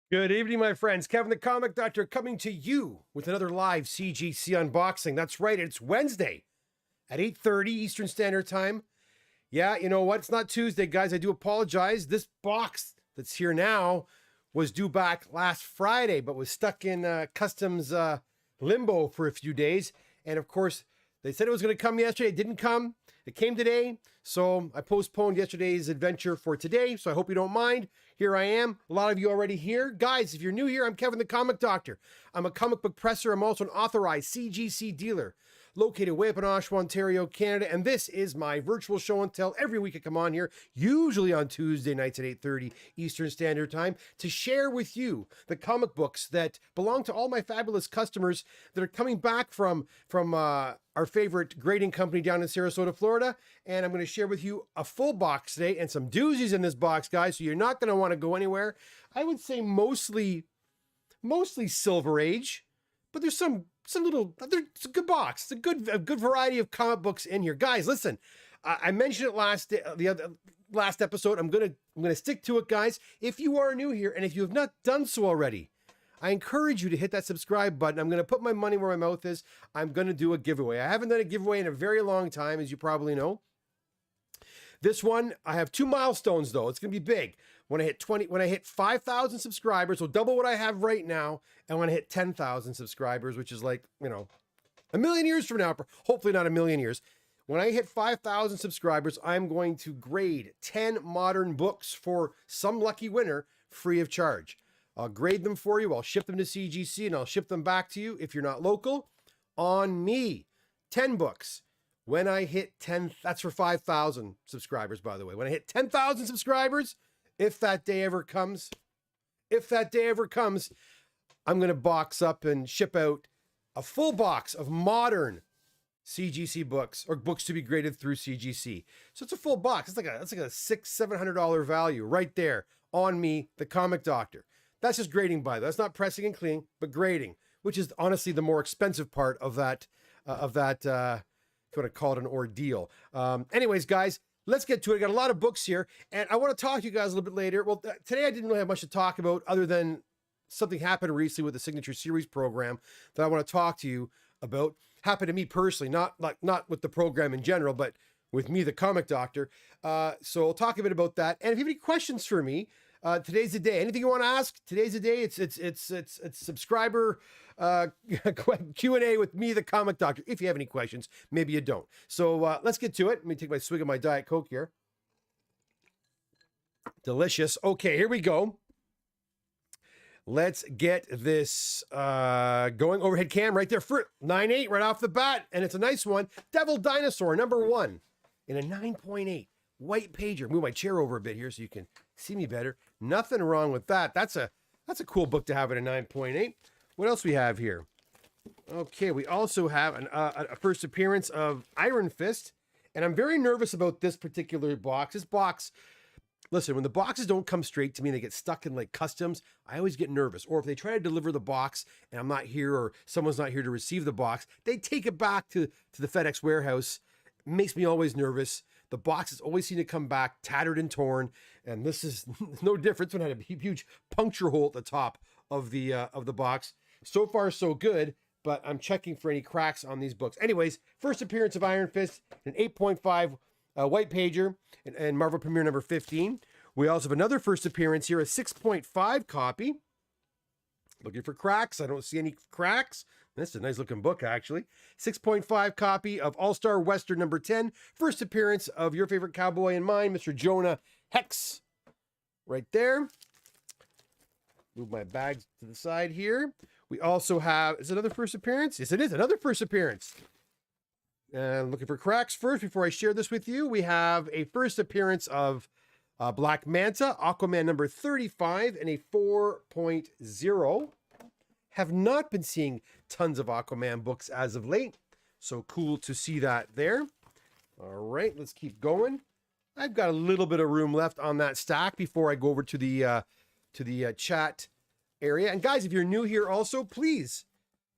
Good evening, my friends. Kevin the Comic Doctor coming to you with another live CGC unboxing. That's right, it's Wednesday at 8:30 Eastern Standard Time. Yeah, you know what? It's not Tuesday, guys. I do apologize. This box that's here now was due back last Friday, but was stuck in customs limbo for a few days. And of course, they said it was going to come yesterday. It didn't come. It came today. So I postponed yesterday's adventure for today. So I hope you don't mind. Here I am. A lot of you already here. Guys, if you're new here, I'm Kevin the Comic Doctor. I'm a comic book presser. I'm also an authorized CGC dealer located way up in Oshawa, Ontario, Canada. And this is my virtual show and tell. Every week I come on here, usually on Tuesday nights at 8:30 Eastern Standard Time, to share with you the comic books that belong to all my fabulous customers that are coming back from our favorite grading company down in Sarasota, Florida. And I'm going to share with you a full box today and some doozies in this box, guys. So you're not going to want to go anywhere. I would say mostly Silver Age, but there's some little, it's a good box. It's a good variety of comic books in here, guys. Listen, I mentioned it the last episode. I'm gonna stick to it, guys. If you are new here and if you have not done so already, I encourage you to hit that subscribe button. I'm going to put my money where my mouth is. I'm going to do a giveaway. I haven't done a giveaway in a very long time, as you probably know. This one, I have 2 milestones though. It's going to be big. When I hit 5,000 subscribers, so double what I have right now, and when I hit 10,000 subscribers, which is like, a million years from now, hopefully not a million years. When I hit 5,000 subscribers, I'm going to grade 10 modern books for some lucky winner free of charge. I'll grade them for you. I'll ship them to CGC and I'll ship them back to you if you're not local. On me, 10 books. When I hit 10, that's for 5,000 subscribers, by the way. When I hit 10,000 subscribers, if that day ever comes, I'm going to box up and ship out a full box of modern CGC books, or books to be graded through CGC. So it's a full box. It's like a $600-700 value right there on me, the Comic Doctor. That's just grading, by the way. That's not pressing and cleaning, but grading, which is honestly the more expensive part of that, if you want to call it an ordeal. Anyways, guys, let's get to it. I got a lot of books here, and I want to talk to you guys a little bit later. Well, today I didn't really have much to talk about other than something happened recently with the Signature Series program that I want to talk to you about. Happened to me personally, not with the program in general, but with me, the Comic Doctor. So I'll talk a bit about that. And if you have any questions for me, today's the day. Anything you want to ask? Today's the day. It's subscriber Q&A with me, the Comic Doctor. If you have any questions, maybe you don't. So let's get to it. Let me take my swig of my Diet Coke here. Delicious. Okay, here we go. Let's get this going. Overhead cam right there for 9.8 right off the bat. And it's a nice one. Devil Dinosaur, #1 in a 9.8. White pager. Move my chair over a bit here so you can see me better. Nothing wrong with that. That's a cool book to have at a 9.8. What else we have here? Okay, we also have a first appearance of Iron Fist, and I'm very nervous about this particular box. This box, listen, when the boxes don't come straight to me and they get stuck in like customs, I always get nervous. Or if they try to deliver the box and I'm not here or someone's not here to receive the box, they take it back to the FedEx warehouse. It makes me always nervous. The boxes always seem to come back tattered and torn, and this is no difference when I had a huge puncture hole at the top of the box. So far, so good, but I'm checking for any cracks on these books. Anyways, first appearance of Iron Fist, an 8.5 white pager, and Marvel Premiere number 15. We also have another first appearance here, a 6.5 copy. Looking for cracks. I don't see any cracks. This is a nice looking book, actually. 6.5 copy of All-Star Western number 10. First appearance of your favorite cowboy and mine, Mr. Jonah Hex. Right there. Move my bags to the side here. We also have, is it another first appearance? Yes, it is another first appearance. Looking for cracks first before I share this with you. We have a first appearance of Black Manta, Aquaman number 35, and a 4.0. Have not been seeing tons of Aquaman books as of late, so cool to see that there. All right, let's keep going. I've got a little bit of room left on that stack before I go over to the chat area. And guys, if you're new here also, please,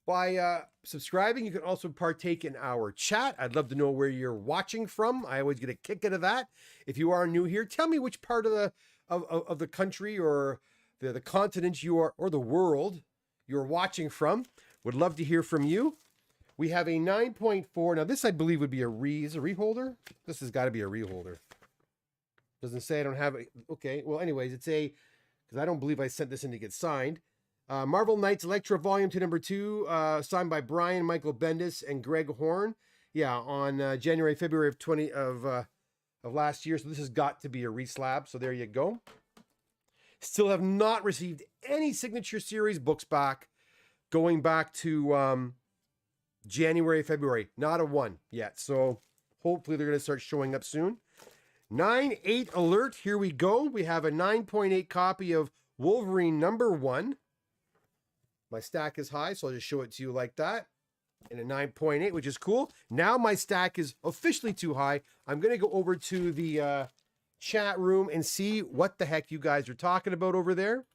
by subscribing, you can also partake in our chat. I'd love to know where you're watching from. I always get a kick out of that. If you are new here, tell me which part of the country or the continent you are, or the world you're watching from. Would love to hear from you. We have a 9.4. Now this I believe would be is a reholder? This has got to be a reholder. Doesn't say I don't have it. Okay, well anyways, it's a, because I don't believe I sent this in to get signed. Marvel Knights Electra Volume 2 number 2, signed by Brian Michael Bendis and Greg Horn. Yeah, on January, February of last year. So this has got to be a reslab. So there you go. Still have not received any Signature Series books back, going back to January, February. Not a one yet. So hopefully they're going to start showing up soon. 9.8 alert. Here we go. We have a 9.8 copy of Wolverine #1. My stack is high, so I'll just show it to you like that. And a 9.8, which is cool. Now my stack is officially too high. I'm going to go over to the chat room and see what the heck you guys are talking about over there.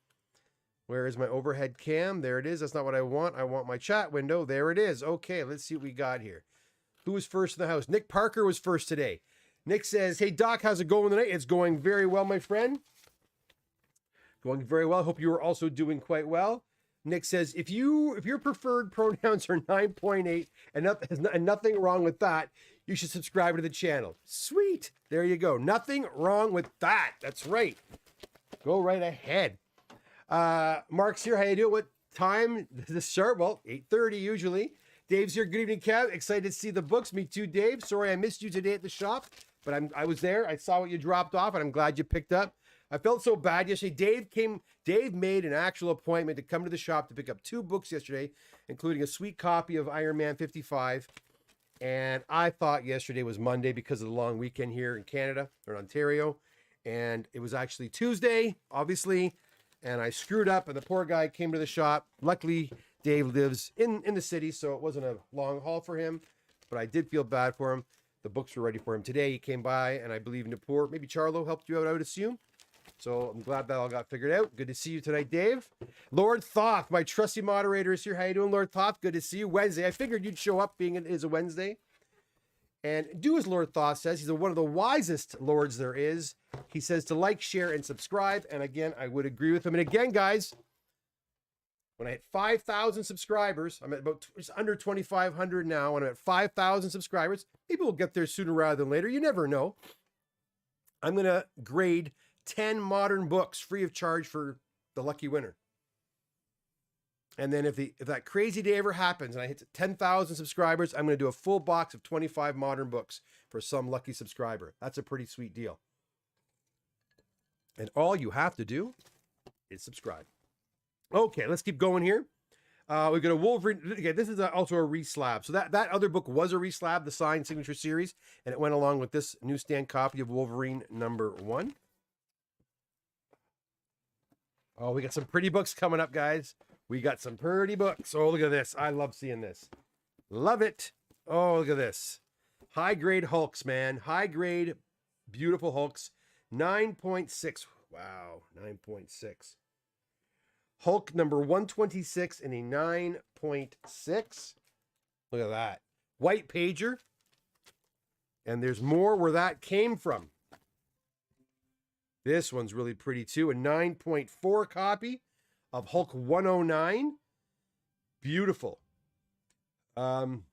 Where is my overhead cam? There it is. That's not what I want. I want my chat window. There it is. Okay, let's see what we got here. Who was first in the house? Nick Parker was first today. Nick says, hey, Doc, how's it going tonight? It's going very well, my friend. Going very well. Hope you are also doing quite well. Nick says, if your preferred pronouns are 9.8 and nothing wrong with that, you should subscribe to the channel. Sweet. There you go. Nothing wrong with that. That's right. Go right ahead. Mark's here. How you doing? What time does this start? Well, 8:30 usually. Dave's here. Good evening, Kev. Excited to see the books. Me too, Dave. Sorry I missed you today at the shop, but I was there. I saw what you dropped off, and I'm glad you picked up. I felt so bad yesterday. Dave made an actual appointment to come to the shop to pick up 2 books yesterday, including a sweet copy of Iron Man 55. And I thought yesterday was Monday because of the long weekend here in Canada or Ontario. And it was actually Tuesday, obviously. And I screwed up, and the poor guy came to the shop. Luckily, Dave lives in the city, so it wasn't a long haul for him. But I did feel bad for him. The books were ready for him today. He came by, and I believe Napur, maybe Charlo helped you out, I would assume. So I'm glad that all got figured out. Good to see you tonight, Dave. Lord Thoth, my trusty moderator, is here. How you doing, Lord Thoth? Good to see you. Wednesday. I figured you'd show up, being it is a Wednesday. And do as Lord Thoth says. He's one of the wisest lords there is. He says to like, share, and subscribe. And again, I would agree with him. And again, guys, when I hit 5,000 subscribers, I'm at about it's under 2,500 now. When I'm at 5,000 subscribers, maybe we'll get there sooner rather than later. You never know. I'm going to grade 10 modern books free of charge for the lucky winner. And then if that crazy day ever happens and I hit 10,000 subscribers, I'm going to do a full box of 25 modern books for some lucky subscriber. That's a pretty sweet deal. And all you have to do is subscribe. Okay, let's keep going here. We've got a Wolverine. Okay, this is also a reslab. So that other book was a reslab, the signed Signature Series, and it went along with this newsstand copy of Wolverine #1. Oh, we got some pretty books coming up, guys. We got some pretty books. Oh, look at this. I love seeing this. Love it. Oh, look at this. High-grade Hulks, man. High-grade, beautiful Hulks. 9.6. Wow, 9.6. Hulk number 126 in a 9.6. Look at that. White pager. And there's more where that came from. This one's really pretty too. A 9.4 copy of Hulk 109. Beautiful. Herb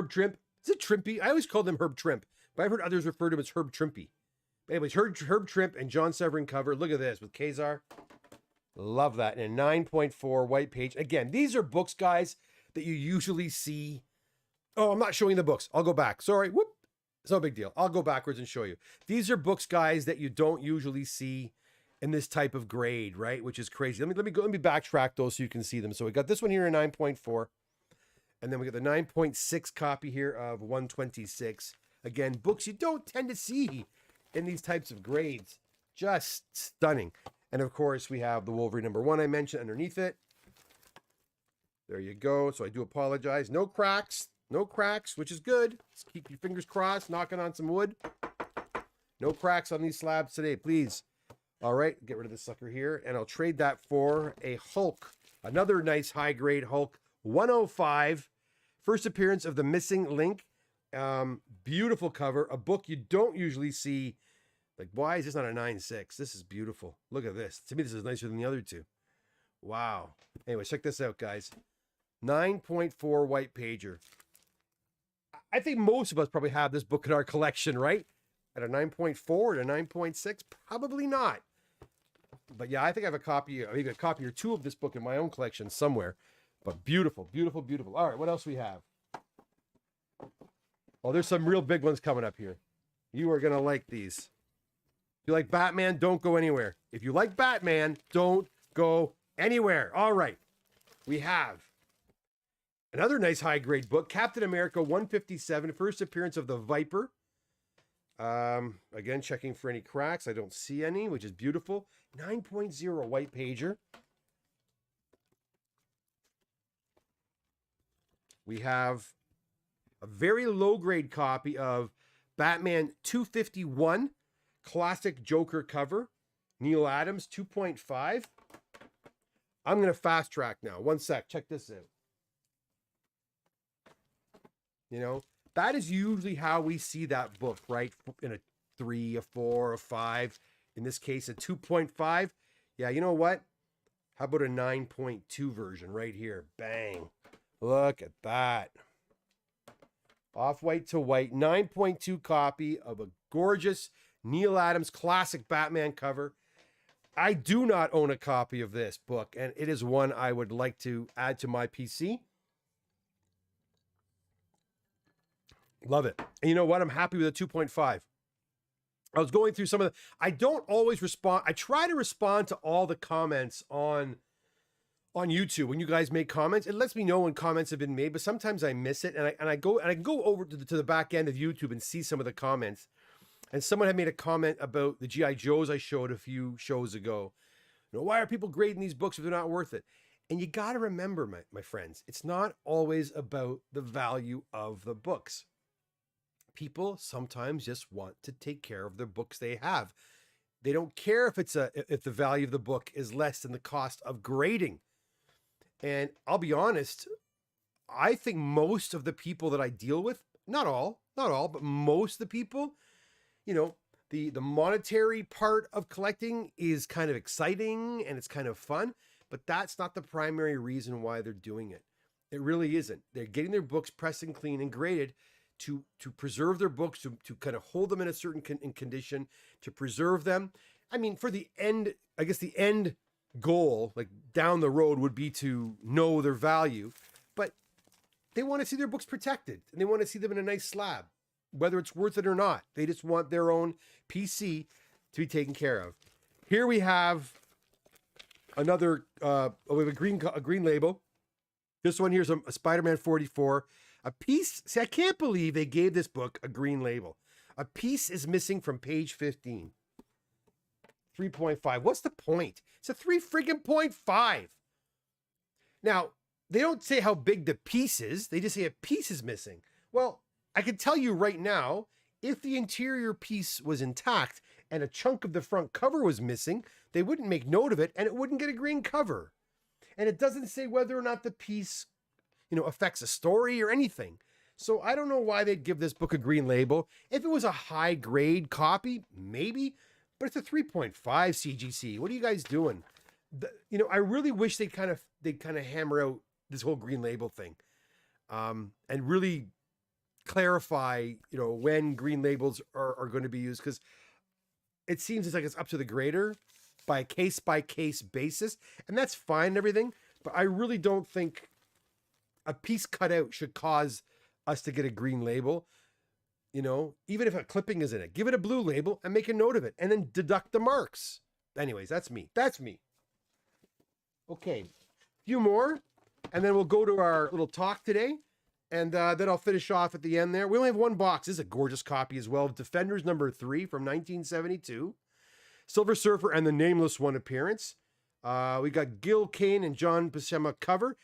Trimp. Is it Trimpy? I always called him Herb Trimp, but I've heard others refer to him as Herb Trimpy. But anyways, Herb Trimp and John Severin cover. Look at this with Kazar. Love that. And a 9.4 white page. Again, these are books, guys, that you usually see. Oh, I'm not showing the books. I'll go back. Sorry. Whoop. It's no big deal. I'll go backwards and show you. These are books, guys, that you don't usually see in this type of grade, right? Which is crazy. Let me backtrack those so you can see them. So we got this one here in 9.4. And then we got the 9.6 copy here of 126. Again, books you don't tend to see in these types of grades. Just stunning. And of course, we have the Wolverine #1 I mentioned underneath it. There you go. So I do apologize. No cracks. No cracks, which is good. Just keep your fingers crossed, knocking on some wood. No cracks on these slabs today, please. All right, get rid of this sucker here, and I'll trade that for a Hulk. Another nice high-grade Hulk, 105. First appearance of the Missing Link. Beautiful cover. A book you don't usually see Like, why is this not a 9.6? This is beautiful. Look at this. To me, this is nicer than the other two. Wow. Anyway, check this out, guys. 9.4 white pager. I think most of us probably have this book in our collection, right? At a 9.4 to 9.6? Probably not. But yeah, I think I have a copy, maybe a copy or two of this book in my own collection somewhere. But beautiful, beautiful, beautiful. All right, what else we have? Oh, there's some real big ones coming up here. You are going to like these. If you like Batman, don't go anywhere. If you like Batman, don't go anywhere. All right. We have another nice high-grade book, Captain America 157, first appearance of the Viper. Again, checking for any cracks. I don't see any, which is beautiful. 9.0 white pager. We have a very low-grade copy of Batman 251, classic Joker cover. Neil Adams, 2.5. I'm going to fast track now. One sec. Check this out. You know, that is usually how we see that book, right? In a 3, a 4, a 5. In this case, a 2.5. Yeah, you know what? How about a 9.2 version right here? Bang. Look at that. Off-white to white. 9.2 copy of a gorgeous Neil Adams classic Batman cover. I do not own a copy of this book, and it is one I would like to add to my PC. Love it. And you know what? I'm happy with a 2.5. I was going through some of the... I don't always respond. I try to respond to all the comments on YouTube. When you guys make comments, it lets me know when comments have been made, but sometimes I miss it. And I can go over to the back end of YouTube and see some of the comments. And someone had made a comment about the G.I. Joes I showed a few shows ago. You know, why are people grading these books if they're not worth it? And you got to remember, my friends, it's not always about the value of the books. People sometimes just want to take care of the books they have. They don't care if if the value of the book is less than the cost of grading. And I'll be honest, I think most of the people that I deal with, not all, but most of the people, you know, the monetary part of collecting is kind of exciting and it's kind of fun, but that's not the primary reason why they're doing it. It really isn't. They're getting their books pressed and clean and graded to preserve their books, to kind of hold them in a certain condition, to preserve them. I mean, for the end, I guess the end goal, like down the road, would be to know their value, but they want to see their books protected and they want to see them in a nice slab, whether it's worth it or not. They just want their own PC to be taken care of. Here we have another, we have a green label. This one here's a Spider-Man 44. A piece, see, I can't believe they gave this book a green label. A piece is missing from page 15. 3.5. What's the point? It's a 3.5. Now, they don't say how big the piece is. They just say a piece is missing. Well, I can tell you right now, if the interior piece was intact and a chunk of the front cover was missing, they wouldn't make note of it and it wouldn't get a green cover. And it doesn't say whether or not the piece, you know, affects a story or anything. So I don't know why they'd give this book a green label. If it was a high grade copy, maybe, but it's a 3.5 CGC. What are you guys doing? You know, I really wish they'd kind of hammer out this whole green label thing, and really clarify, you know, when green labels are going to be used, because it seems it's up to the grader by case basis, and that's fine and everything, but I really don't think a piece cut out should cause us to get a green label. You know, even if a clipping is in it, give it a blue label and make a note of it and then deduct the marks. Anyways, that's me. Okay, a few more, and then we'll go to our little talk today. And then I'll finish off at the end there. We only have one box. This is a gorgeous copy as well. Defenders number 3 from 1972. Silver Surfer and the Nameless One appearance. We got Gil Kane and John Buscema cover.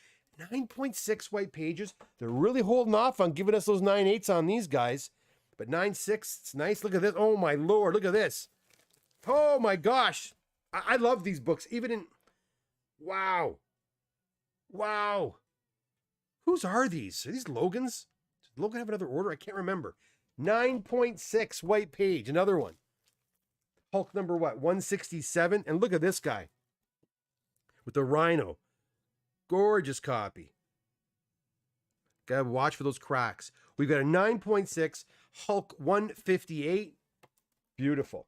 9.6 white pages. They're really holding off on giving us those 9.8s on these guys. But 9.6, it's nice. Look at this. Oh my Lord, look at this. Oh my gosh. I love these books. Even in, wow. Whose are these? Are these Logan's? Did Logan have another order? I can't remember. 9.6 white page, another one. Hulk number what? 167. And look at this guy with the rhino. Gorgeous copy. Gotta watch for those cracks. We've got a 9.6 Hulk 158. Beautiful.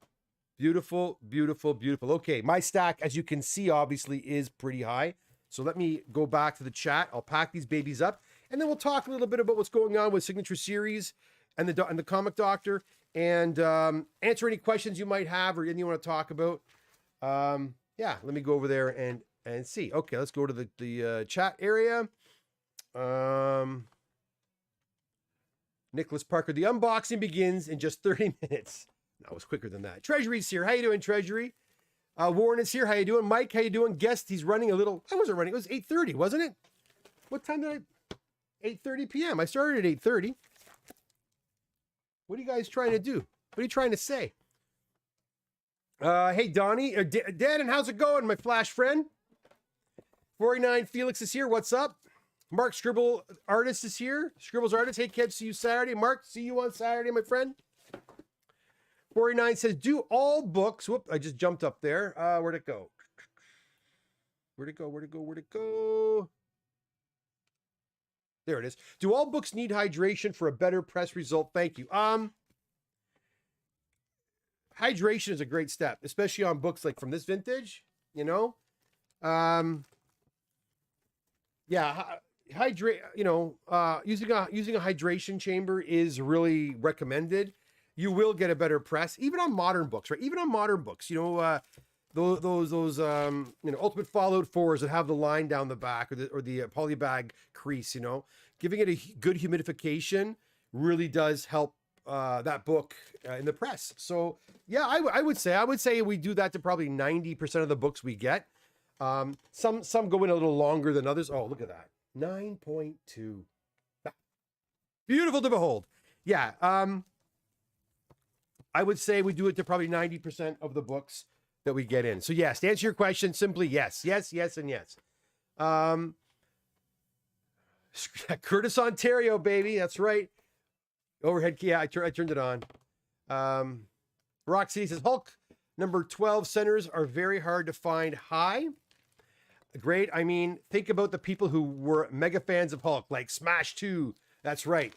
Beautiful, beautiful, beautiful. Okay, my stack, as you can see, obviously is pretty high. So let me go back to the chat. I'll pack these babies up, and then we'll talk a little bit about what's going on with Signature Series and the Comic Doctor, and answer any questions you might have or anything you want to talk about. Yeah, let me go over there and see. Okay, let's go to the chat area. Nicholas Parker, the unboxing begins in just 30 minutes. No, it was quicker than that. Treasury's here. How you doing, Treasury? Warren is here. How you doing? Mike, how you doing? Guest, he's running a little. I wasn't running. It was 8:30, wasn't it? What time did I? 8:30 p.m. I started at 8:30. What are you guys trying to do? What are you trying to say? Hey, Donnie. Dan, and how's it going, my Flash friend? 49 Felix is here. What's up? Mark Scribble Artist is here. Scribble's Artist. Hey, kids, see you Saturday. Mark, see you on Saturday, my friend. 49 says, do all books. Whoop, I just jumped up there. Where'd it go? Where'd it go? Where'd it go? Where'd it go? There it is. Do all books need hydration for a better press result? Thank you. Hydration is a great step, especially on books like from this vintage, you know? Yeah, hydrate, you know, using a hydration chamber is really recommended. You will get a better press, even on modern books, right? Even on modern books, you know, those you know, Ultimate Fallout 4s that have the line down the back or the polybag crease, you know, giving it a good humidification really does help that book in the press. So yeah, I would say we do that to probably 90% of the books we get. Some go in a little longer than others. Oh, look at that. 9.2. Beautiful to behold. Yeah. I would say we do it to probably 90% of the books that we get in. So yes, to answer your question, simply yes, yes, yes, and yes. Curtis, Ontario, baby. That's right. Overhead key. Yeah, I turned it on. Roxy says, Hulk number 12 centers are very hard to find high. Great. I mean, think about the people who were mega fans of Hulk, like Smash 2. That's right.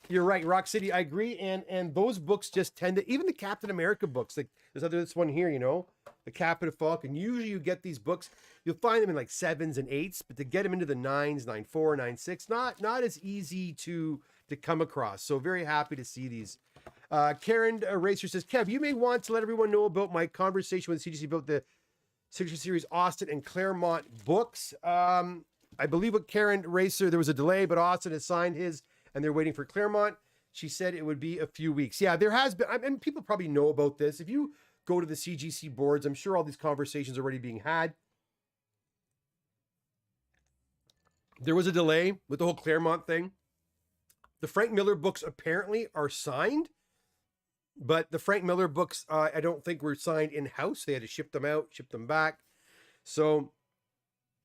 You're right, Rock City. I agree. And those books just tend to, even the Captain America books, like there's this one here, you know, the Captain of Falcon. Usually you get these books, you'll find them in like 7s and 8s, but to get them into the 9s, 9.4, 9.6, not as easy to come across. So very happy to see these. Karen Racer says, Kev, you may want to let everyone know about my conversation with CGC about the Signature Series Austin and Claremont books. I believe with Karen Racer, there was a delay, but Austin has signed his and they're waiting for Claremont. She said it would be a few weeks. Yeah, there has been, and people probably know about this. If you go to the CGC boards, I'm sure all these conversations are already being had. There was a delay with the whole Claremont thing. The Frank Miller books apparently are signed, but the Frank Miller books, I don't think were signed in-house. They had to ship them out, ship them back. So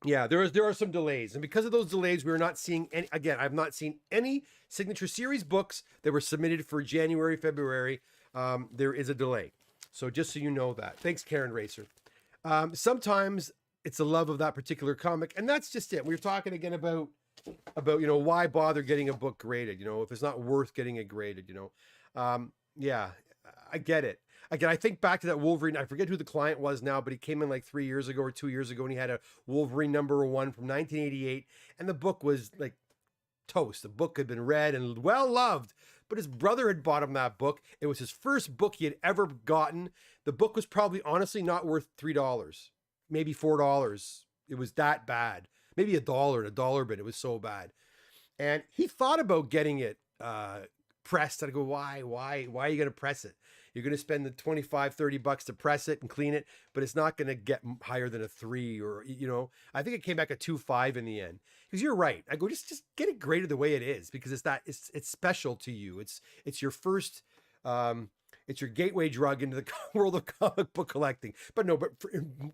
yeah, there are some delays. And because of those delays, we're not seeing any, again, I've not seen any Signature Series books that were submitted for January, February. There is a delay. So just so you know that. Thanks, Karen Racer. Sometimes it's the love of that particular comic. And that's just it. We were talking again about, you know, why bother getting a book graded, you know, if it's not worth getting it graded, you know. Yeah, I get it. Again, I think back to that Wolverine. I forget who the client was now, but he came in like 3 years ago or 2 years ago, and he had a Wolverine #1 from 1988, and the book was like toast. The book had been read and well loved, but his brother had bought him that book. It was his first book he had ever gotten. The book was probably honestly not worth $3, maybe $4. It was that bad. Maybe $1 bit. It was so bad, and he thought about getting it pressed. I'd go, why are you going to press it? You're going to spend the $25-$30 to press it and clean it, but it's not going to get higher than a 3, or, you know, I think it came back at 2.5 in the end. Because you're right. I go, just get it graded the way it is, because it's special to you. It's your first, it's your gateway drug into the world of comic book collecting. But no,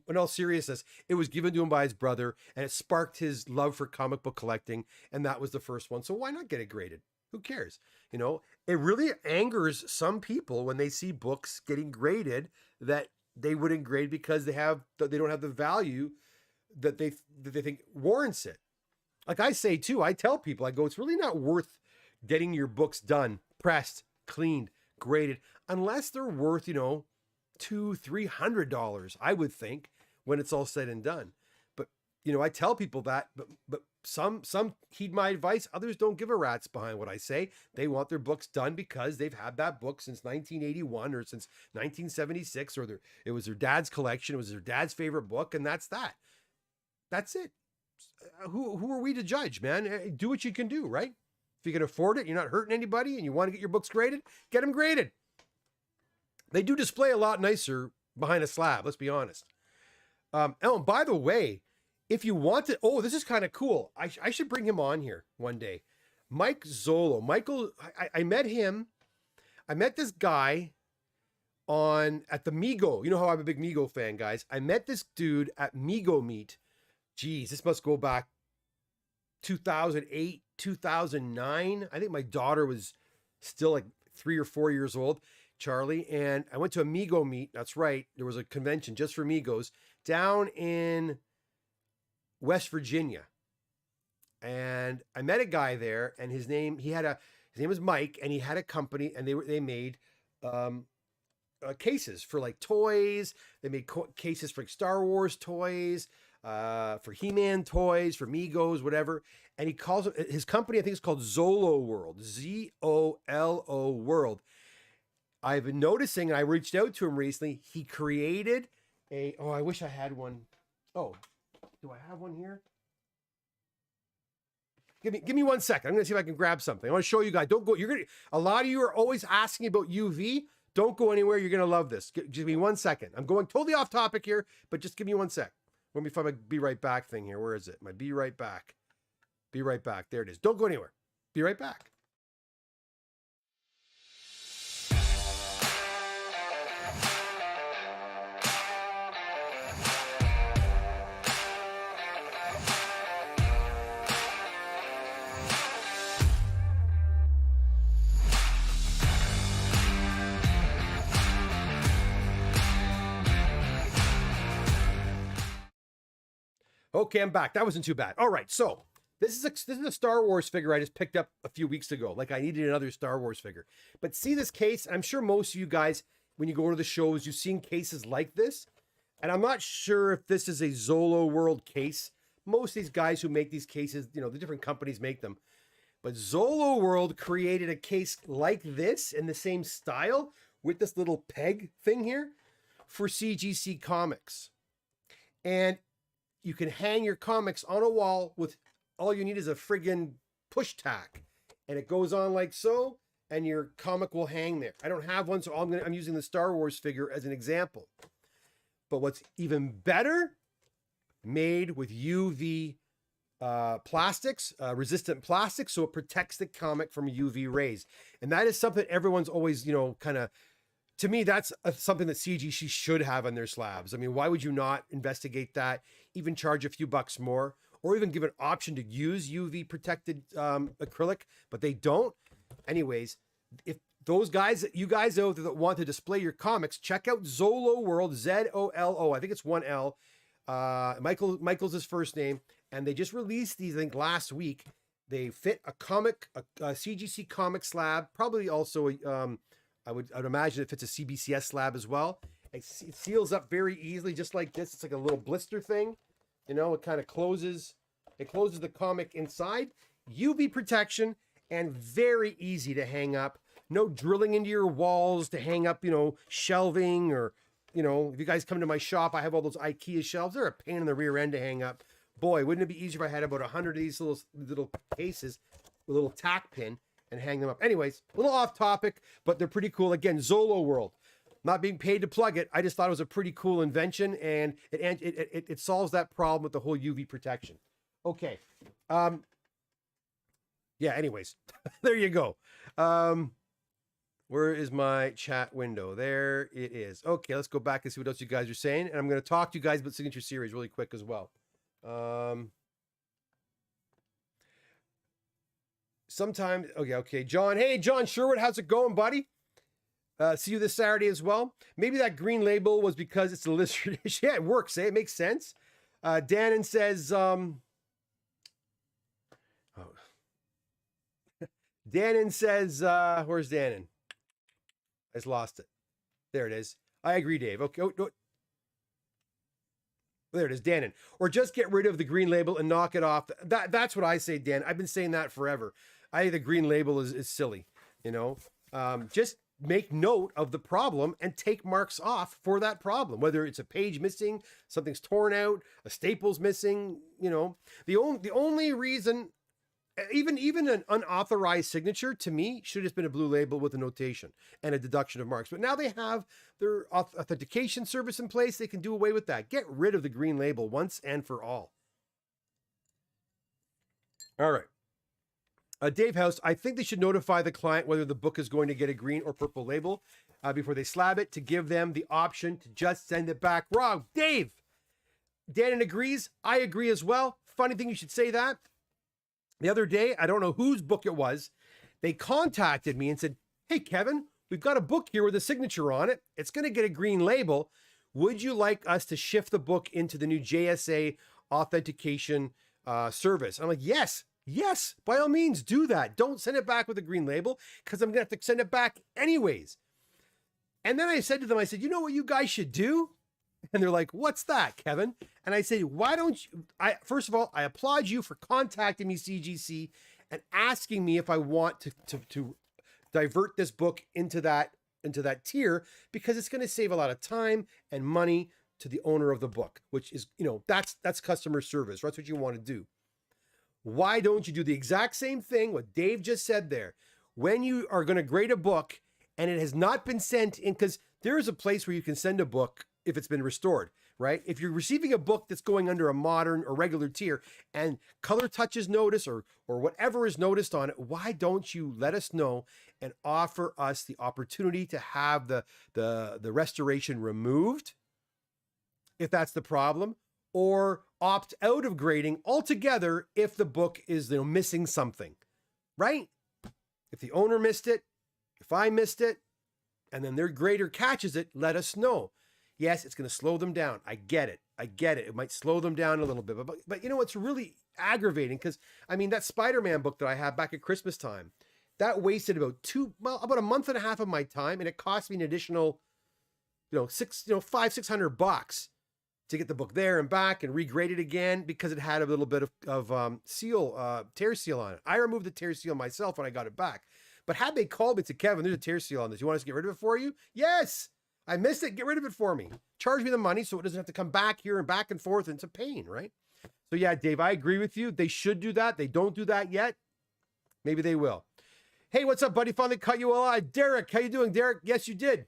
in all seriousness, it was given to him by his brother, and it sparked his love for comic book collecting, and that was the first one. So why not get it graded? Who cares? You know, it really angers some people when they see books getting graded that they wouldn't grade because they don't have the value that they think warrants it. Like I say too, I tell people, I go, it's really not worth getting your books done, pressed, cleaned, graded, unless they're worth, you know, $200-300, I would think, when it's all said and done. But you know, I tell people that, but some heed my advice, others don't give a rat's behind what I say. They want their books done because they've had that book since 1981 or since 1976, or it was their dad's collection, it was their dad's favorite book, and that's that. That's it. Who are we to judge, man? Do what you can do, right? If you can afford it, you're not hurting anybody, and you want to get your books graded, get them graded. They do display a lot nicer behind a slab, let's be honest. Oh, and by the way, if you want to, oh, this is kind of cool. I should bring him on here one day. Mike Zolo. Michael, I met him. I met this guy at the Mego. You know how I'm a big Mego fan, guys. I met this dude at Mego Meet. Geez, this must go back 2008, 2009. I think my daughter was still like 3 or 4 years old, Charlie. And I went to a Mego Meet. That's right. There was a convention just for Migos down in West Virginia. And I met a guy there, and his name was Mike, and he had a company, and they made cases for like toys. They made cases for like Star Wars toys, for He-Man toys, for Migos, whatever. And he calls it, his company, I think it's called Zolo World, Zolo World. I've been noticing, and I reached out to him recently, he created I wish I had one. Oh, do I have one here? Give me 1 second. I'm going to see if I can grab something. I want to show you guys. Don't go. A lot of you are always asking about UV. Don't go anywhere. You're going to love this. Give me 1 second. I'm going totally off topic here, but just give me 1 sec. Let me find my be right back thing here. Where is it? My be right back. Be right back. There it is. Don't go anywhere. Be right back. Okay, I'm back. That wasn't too bad. All right, so this is a Star Wars figure I just picked up a few weeks ago. Like I needed another Star Wars figure. But see this case? I'm sure most of you guys, when you go to the shows, you've seen cases like this. And I'm not sure if this is a Zolo World case. Most of these guys who make these cases, you know, the different companies make them. But Zolo World created a case like this in the same style with this little peg thing here for CGC Comics. And you can hang your comics on a wall with all you need is a friggin' push tack. And it goes on like so, and your comic will hang there. I don't have one, so I'm using the Star Wars figure as an example. But what's even better, made with UV plastics, resistant plastics, so it protects the comic from UV rays. And that is something everyone's always, you know, kind of, to me, that's something that CGC should have on their slabs. I mean, why would you not investigate that, even charge a few bucks more, or even give an option to use UV protected acrylic, but they don't. Anyways, if those guys, you guys out there that want to display your comics, check out Zolo World, Z-O-L-O. I think it's 1 L. Michael's his first name, and they just released these, I think, last week. They fit a comic, a CGC comic slab, probably also I would imagine it fits a CBCS slab as well. It seals up very easily, just like this. It's like a little blister thing. You know, it kind of closes. It closes the comic inside. UV protection and very easy to hang up. No drilling into your walls to hang up, you know, shelving or, you know, if you guys come to my shop, I have all those IKEA shelves. They're a pain in the rear end to hang up. Boy, wouldn't it be easier if I had about 100 of these little cases with a little tack pin and hang them up. Anyways, a little off topic, but they're pretty cool. Again, Zolo World. Not being paid to plug it. I just thought it was a pretty cool invention, and it solves that problem with the whole UV protection. Okay. Yeah, anyways, there you go. Where is my chat window? There it is. Okay, let's go back and see what else you guys are saying. And I'm going to talk to you guys about Signature Series really quick as well. sometimes, okay. John, hey, John Sherwood, how's it going, buddy? See you this Saturday as well. Maybe that green label was because it's a lizard. Yeah, it works, eh? It makes sense. Dannon says, Dannon says, where's Dannon? I just lost it. There it is. I agree, Dave. Okay. There it is, Dannon. Or just get rid of the green label and knock it off. That's what I say, Dan. I've been saying that forever. I think the green label is silly, you know. Just make note of the problem and take marks off for that problem. Whether it's a page missing, something's torn out, a staple's missing, you know. The only reason, even an unauthorized signature, to me, should have just been a blue label with a notation and a deduction of marks. But now they have their authentication service in place. They can do away with that. Get rid of the green label once and for all. All right. Dave House, I think they should notify the client whether the book is going to get a green or purple label before they slab it, to give them the option to just send it back. Wrong. Dave. Dannon agrees. I agree as well. Funny thing you should say that. The other day, I don't know whose book it was, they contacted me and said, hey, Kevin, we've got a book here with a signature on it. It's going to get a green label. Would you like us to shift the book into the new JSA authentication service? I'm like, yes, by all means, do that. Don't send it back with a green label, because I'm going to have to send it back anyways. And then I said to them, I said, you know what you guys should do? And they're like, what's that, Kevin? And I say, why don't you, first of all, I applaud you for contacting me, CGC, and asking me if I want to divert this book into that tier, because it's going to save a lot of time and money to the owner of the book, which is, you know, that's customer service. That's what you want to do. Why don't you do the exact same thing, what Dave just said there, when you are going to grade a book and it has not been sent in, because there is a place where you can send a book if it's been restored, right? If you're receiving a book that's going under a modern or regular tier and color touches notice or whatever is noticed on it, why don't you let us know and offer us the opportunity to have the restoration removed, if that's the problem, or opt out of grading altogether if the book is, you know, missing something, right? If the owner missed it, if I missed it, and then their grader catches it, let us know. Yes, it's going to slow them down. I get it. It might slow them down a little bit. But you know what's really aggravating? Because, I mean, that Spider-Man book that I had back at Christmas time, that wasted about a month and a half of my time, and it cost me an additional, $500-600 to get the book there and back and regrade it again, because it had a little bit of tear seal on it. I removed the tear seal myself when I got it back. But had they called me to Kevin, there's a tear seal on this. You want us to get rid of it for you? Yes. I missed it. Get rid of it for me. Charge me the money so it doesn't have to come back here and back and forth. And it's a pain, right? So yeah, Dave, I agree with you. They should do that. They don't do that yet. Maybe they will. Hey, what's up, buddy? Finally cut you alive. Derek, how you doing, Derek? Yes, you did.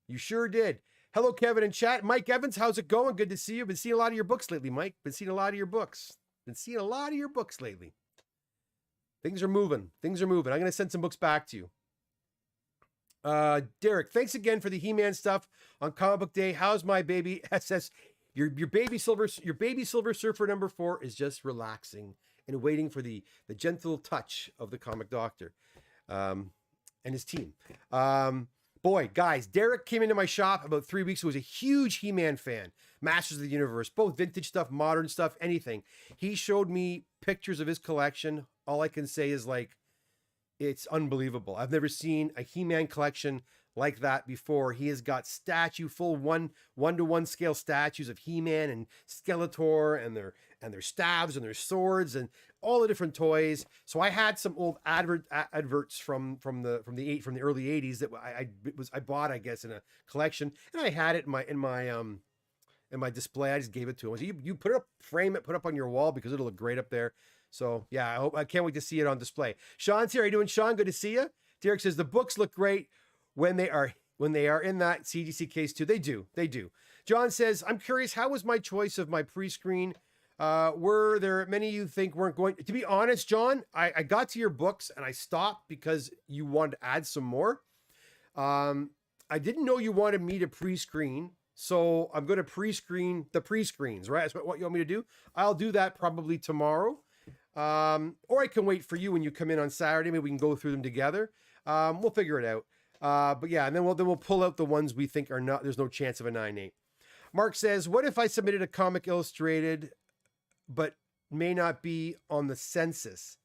You sure did. Hello, Kevin in chat. Mike Evans, how's it going? Good to see you. Been seeing a lot of your books lately, Mike. Been seeing a lot of your books lately. Things are moving. I'm going to send some books back to you. Derek, thanks again for the He-Man stuff on Comic Book Day. How's my baby SS? Your baby Silver Surfer number 4 is just relaxing and waiting for the gentle touch of the Comic Doctor and his team. Boy, guys, Derek came into my shop about 3 weeks ago. He was a huge He-Man fan, Masters of the Universe, both vintage stuff, modern stuff, anything. He showed me pictures of his collection. All I can say is, like, it's unbelievable. I've never seen a He-Man collection like that before. He has got full one-to-one scale statues of He-Man and Skeletor and their staves and their swords and all the different toys. So I had some old adverts from the early 80s that I bought, I guess, in a collection, and I had it in my display. I just gave it to him. I said, you put it up, frame it, put it up on your wall, because it'll look great up there. So yeah, I can't wait to see it on display. Sean's here. How you doing, Sean? Good to see you. Derek says the books look great when they are in that CGC case too. They do. John says, I'm curious, how was my choice of my pre-screen? Were there many you think weren't going to be honest, John? I got to your books and I stopped because you wanted to add some more. I didn't know you wanted me to pre-screen, so I'm going to pre-screen the pre-screens, right? That's what you want me to do. I'll do that probably tomorrow. Or I can wait for you when you come in on Saturday. Maybe we can go through them together. We'll figure it out. But yeah, and then we'll pull out the ones we think are not. There's no chance of a 9.8. Mark says, "What if I submitted a comic illustrated, but may not be on the census?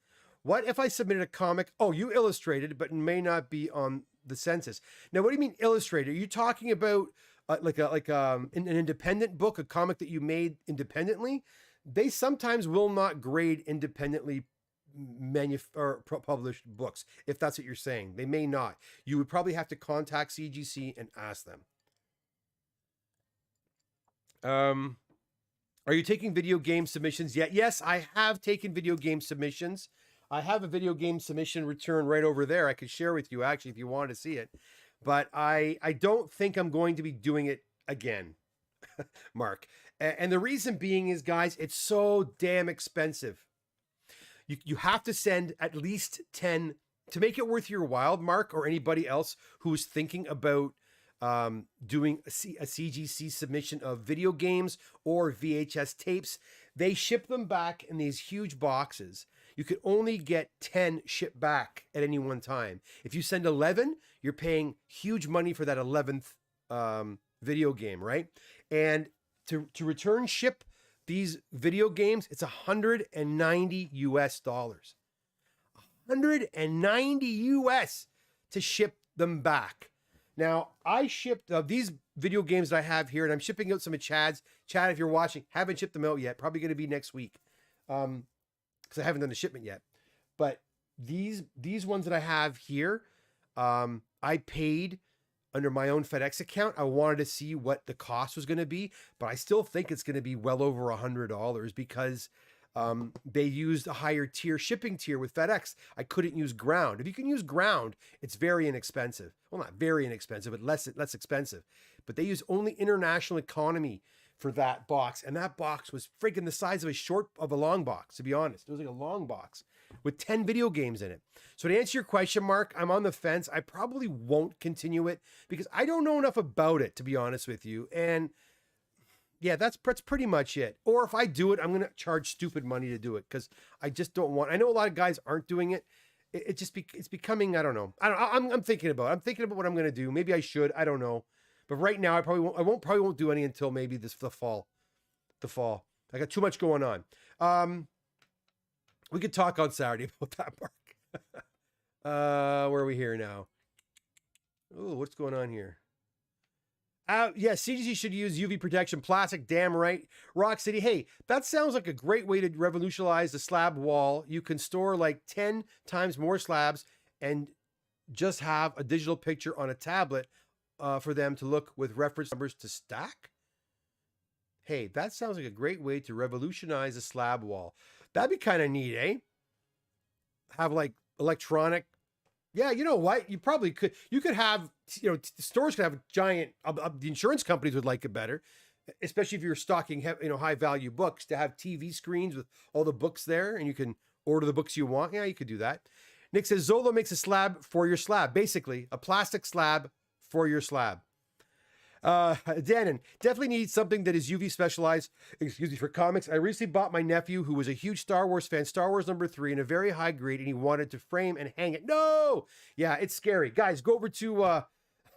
What if I submitted a comic? Oh, you illustrated, but may not be on the census. Now, what do you mean illustrated? Are you talking about an independent book, a comic that you made independently? They sometimes will not grade independently published books, if that's what you're saying. They may not. You would probably have to contact CGC and ask them. Are you taking video game submissions yet? Yes, I have taken video game submissions. I have a video game submission return right over there. I could share with you, actually, if you want to see it. But I don't think I'm going to be doing it again, Mark. And the reason being is, guys, it's so damn expensive. You have to send at least 10 to make it worth your while, Mark, or anybody else who's thinking about doing a CGC submission of video games or VHS tapes. They ship them back in these huge boxes. You could only get 10 shipped back at any one time. If you send 11, you're paying huge money for that 11th video game, right? And to return ship these video games, it's $190 US. 190 US to ship them back. Now, I shipped these video games that I have here, and I'm shipping out some of Chad's. Chad, if you're watching, haven't shipped them out yet. Probably going to be next week, because I haven't done the shipment yet. But these ones that I have here, I paid under my own FedEx account. I wanted to see what the cost was going to be, but I still think it's going to be well over $100 because they used a higher tier shipping tier with FedEx. I couldn't use ground. If you can use ground, it's very inexpensive. Well, not very inexpensive, but less expensive. But they use only international economy for that box, and that box was freaking the size of a long box. To be honest, it was like a long box with 10 video games in it. So to answer your question, Mark, I'm on the fence. I probably won't continue it because I don't know enough about it, to be honest with you. And yeah, that's pretty much it. Or if I do it, I'm going to charge stupid money to do it because I just don't want. I know a lot of guys aren't doing it. It's becoming. I don't know. I'm thinking about what I'm going to do. Maybe I should. I don't know. But right now, I probably won't do any until maybe the fall. The fall. I got too much going on. We could talk on Saturday about that, Mark. Where are we here now? Oh, what's going on here? Yeah, CGC should use UV protection plastic. Damn right. Rock City. Hey, that sounds like a great way to revolutionize the slab wall. You can store like 10 times more slabs and just have a digital picture on a tablet for them to look with reference numbers to stack. Hey, that sounds like a great way to revolutionize the slab wall. That'd be kind of neat, eh? Have like electronic. Yeah, you know what? You probably could. You could have, stores could have a giant. The insurance companies would like it better, especially if you're stocking, high value books, to have TV screens with all the books there, and you can order the books you want. Yeah, you could do that. Nick says Zolo makes a slab for your slab, basically a plastic slab for your slab. Dannon, definitely need something that is UV specialized, for comics. I recently bought my nephew, who was a huge Star Wars fan, Star Wars #3 in a very high grade, and he wanted to frame and hang it. No! Yeah, it's scary. Guys, go over to, I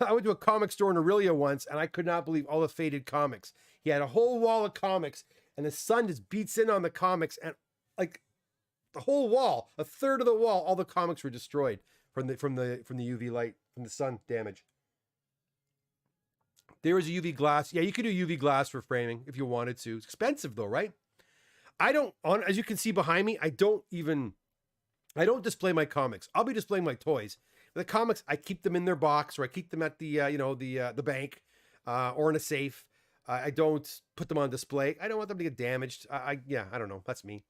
went to a comic store in Aurelia once, and I could not believe all the faded comics. He had a whole wall of comics, and the sun just beats in on the comics, and like the whole wall, a third of the wall, all the comics were destroyed from the UV light, from the sun damage. There was a UV glass. Yeah, you could do UV glass for framing if you wanted to. It's expensive though, right? As you can see behind me, I don't display my comics. I'll be displaying my toys. The comics, I keep them in their box, or I keep them at the bank, or in a safe. I don't put them on display. I don't want them to get damaged. I don't know. That's me.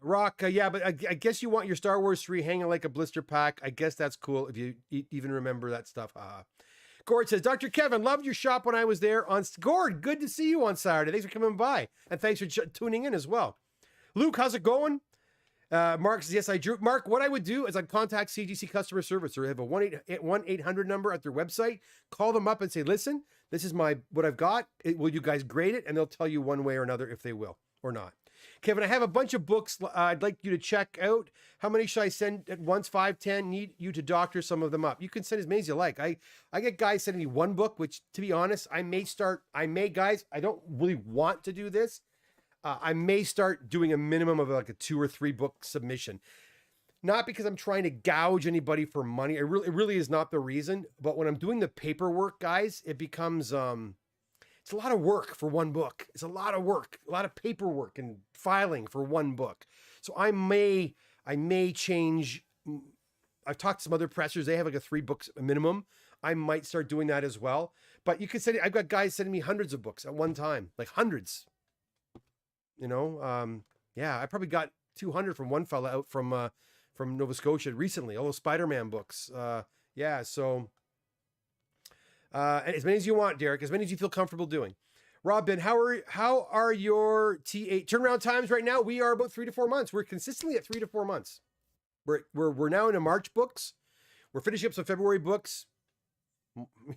Rock, yeah, but I guess you want your Star Wars 3 hanging like a blister pack. I guess that's cool if you even remember that stuff. Gord says, Dr. Kevin, loved your shop when I was there. Gord, good to see you on Saturday. Thanks for coming by, and thanks for tuning in as well. Luke, how's it going? Mark says, yes, I drew. Mark, what I would do is I'd contact CGC customer service, or they have a 1-800 number at their website. Call them up and say, listen, this is what I've got. Will you guys grade it? And they'll tell you one way or another if they will, or not? Kevin, I have a bunch of books I'd like you to check out. How many should I send at once? 5, 10? Need you to doctor some of them up. You can send as many as you like. I get guys sending me one book, which, to be honest, guys, I don't really want to do this. I may start doing a minimum of like a 2 or 3 book submission. Not because I'm trying to gouge anybody for money. It really is not the reason. But when I'm doing the paperwork, guys, it becomes it's a lot of work for one book. It's a lot of work, a lot of paperwork and filing for one book. So I may change. I've talked to some other pressers. They have like a 3 books minimum. I might start doing that as well. But you could say, I've got guys sending me hundreds of books at one time, like hundreds. Yeah, I probably got 200 from one fella out from Nova Scotia recently, all those Spider-Man books. Yeah, so and as many as you want, Derek, as many as you feel comfortable doing. Robin, how are your T8 turnaround times right now? We are about 3 to 4 months. We're consistently at 3 to 4 months. We're now into March books. We're finishing up some February books.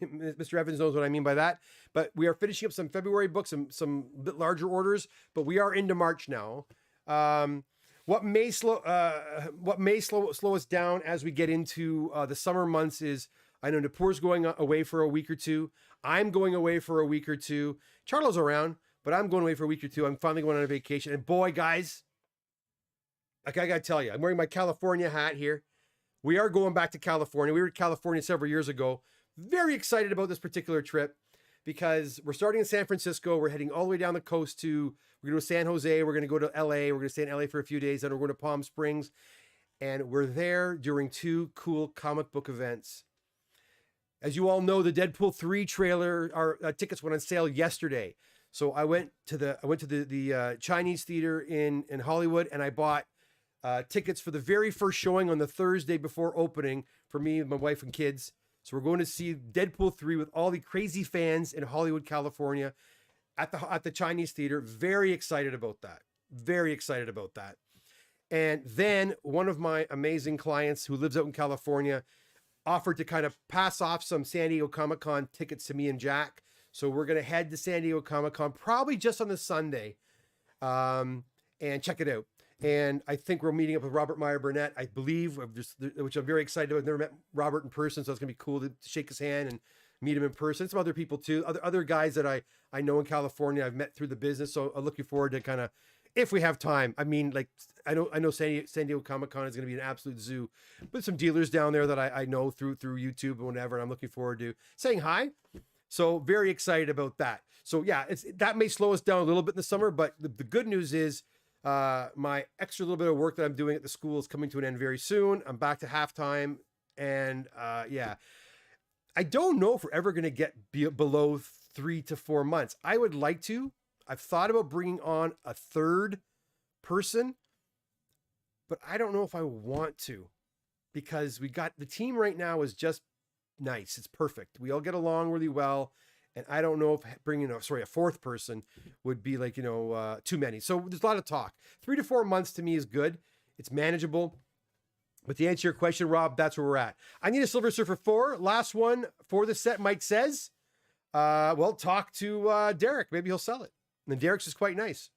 Mr. Evans knows what I mean by that. But we are finishing up some February books, some bit larger orders. But we are into March now. What may slow us down as we get into the summer months is, I know Napoor's going away for a week or two. I'm going away for a week or two. Charlo's around, but I'm going away for a week or two. I'm finally going on a vacation. And boy, guys, like I gotta tell you, I'm wearing my California hat here. We are going back to California. We were in California several years ago. Very excited about this particular trip because we're starting in San Francisco. We're heading all the way down the coast we're going to go to San Jose. We're going to go to LA. We're going to stay in LA for a few days. Then we're going to Palm Springs. And we're there during 2 cool comic book events. As you all know, the Deadpool 3 trailer, our tickets went on sale yesterday. So I went to the Chinese theater in Hollywood, and I bought tickets for the very first showing on the Thursday before opening for me, my wife, and kids. So we're going to see Deadpool 3 with all the crazy fans in Hollywood, California, at the Chinese theater. Very excited about that. Very excited about that. And then one of my amazing clients who lives out in California offered to kind of pass off some San Diego Comic-Con tickets to me and Jack. So we're going to head to San Diego Comic-Con probably just on the Sunday and check it out. And I think we're meeting up with Robert Meyer Burnett, I believe, which I'm very excited about. I've never met Robert in person, so it's going to be cool to shake his hand and meet him in person. Some other people too, other guys that I know in California I've met through the business. So I'm looking forward to kind of, if we have time. I mean, like I know San Diego Comic-Con is going to be an absolute zoo, but some dealers down there that I know through YouTube and whatever, and I'm looking forward to saying hi. So very excited about that. So yeah, that may slow us down a little bit in the summer, but the good news is my extra little bit of work that I'm doing at the school is coming to an end very soon. I'm back to halftime, and yeah, I don't know if we're ever going to get below 3 to 4 months. I would like to. I've thought about bringing on a third person, but I don't know if I want to, because we got the team right now is just nice. It's perfect. We all get along really well. And I don't know if bringing a fourth person would be like, too many. So there's a lot of talk. 3 to 4 months to me is good. It's manageable. But to answer your question, Rob, that's where we're at. I need a Silver Surfer 4. Last one for the set, Mike says. Well, talk to Derek. Maybe he'll sell it. And Derek's is quite nice.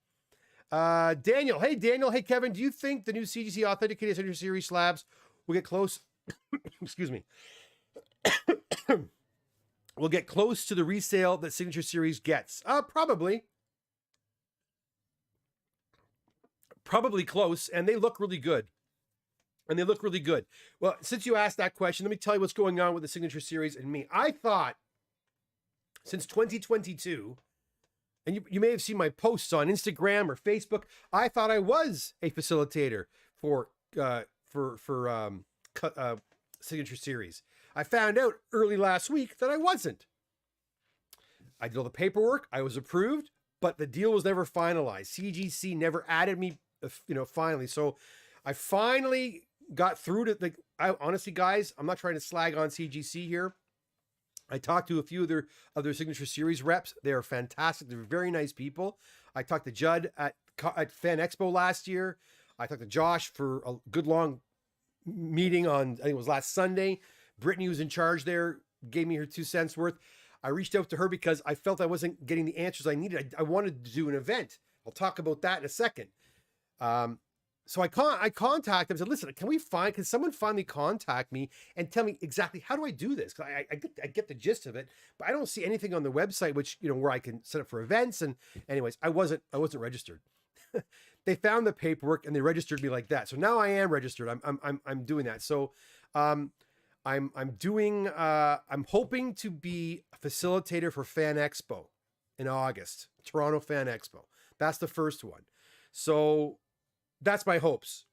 Daniel. Hey, Kevin, do you think the new CGC Authenticated Signature Series slabs will get close? Excuse me. We'll get close to the resale that Signature Series gets. Probably. Probably close, and they look really good. Well, since you asked that question, let me tell you what's going on with the Signature Series and me. I thought, since 2022, and you may have seen my posts on Instagram or Facebook, I thought I was a facilitator for Signature Series. I found out early last week that I wasn't. I did all the paperwork. I was approved, but the deal was never finalized. CGC never added me, finally. So I finally got through to honestly, guys, I'm not trying to slag on CGC here. I talked to a few of their other Signature Series reps. They are fantastic. They're very nice people. I talked to Judd at Fan Expo last year. I talked to Josh for a good long meeting on, I think it was last Sunday. Brittany, who's in charge there, gave me her 2 cents worth. I reached out to her because I felt I wasn't getting the answers I needed. I wanted to do an event. I'll talk about that in a second. So I contact them and said, listen, can someone finally contact me and tell me exactly how do I do this? Because I get the gist of it, but I don't see anything on the website, which, where I can set up for events. And anyways, I wasn't registered. They found the paperwork and they registered me like that. So now I am registered. I'm doing that. So, I'm hoping to be a facilitator for Fan Expo in August, Toronto Fan Expo. That's the first one. So that's my hopes.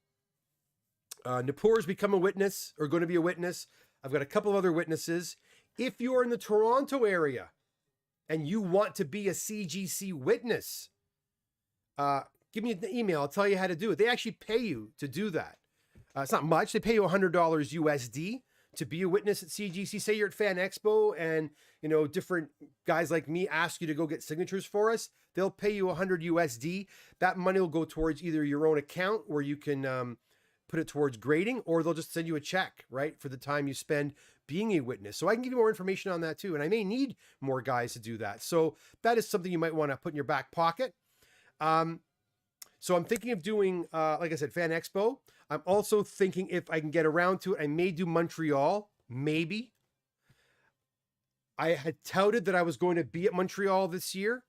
Napur's become a witness, or going to be a witness. I've got a couple of other witnesses. If you're in the Toronto area and you want to be a CGC witness, give me an email. I'll tell you how to do it. They actually pay you to do that. It's not much. They pay you $100 USD to be a witness at CGC. Say you're at Fan Expo and, different guys like me ask you to go get signatures for us. They'll pay you $100 USD. That money will go towards either your own account where you can put it towards grading, or they'll just send you a check, right, for the time you spend being a witness. So I can give you more information on that too. And I may need more guys to do that. So that is something you might want to put in your back pocket. So I'm thinking of doing, like I said, Fan Expo. I'm also thinking if I can get around to it, I may do Montreal, maybe. I had touted that I was going to be at Montreal this year.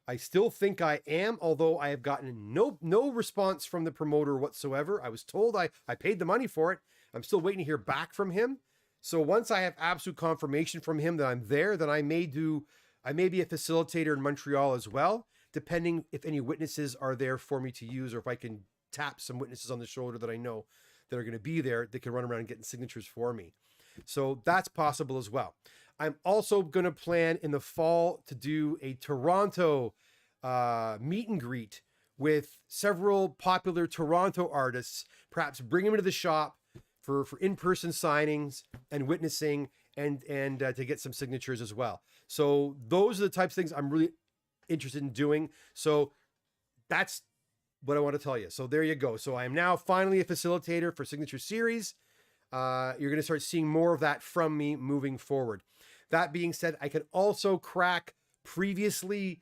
I still think I am, although I have gotten no response from the promoter whatsoever. I was told I paid the money for it. I'm still waiting to hear back from him. So once I have absolute confirmation from him that I'm there, then I may be a facilitator in Montreal as well, depending if any witnesses are there for me to use, or if I can tap some witnesses on the shoulder that I know that are going to be there that can run around and getting signatures for me. So that's possible as well. I'm also going to plan in the fall to do a Toronto meet and greet with several popular Toronto artists, perhaps bring them into the shop for in-person signings and witnessing and to get some signatures as well. So those are the types of things I'm really interested in doing. So that's what I want to tell you. So there you go. So I am now finally a facilitator for Signature Series. You're going to start seeing more of that from me moving forward. That being said, I can also crack previously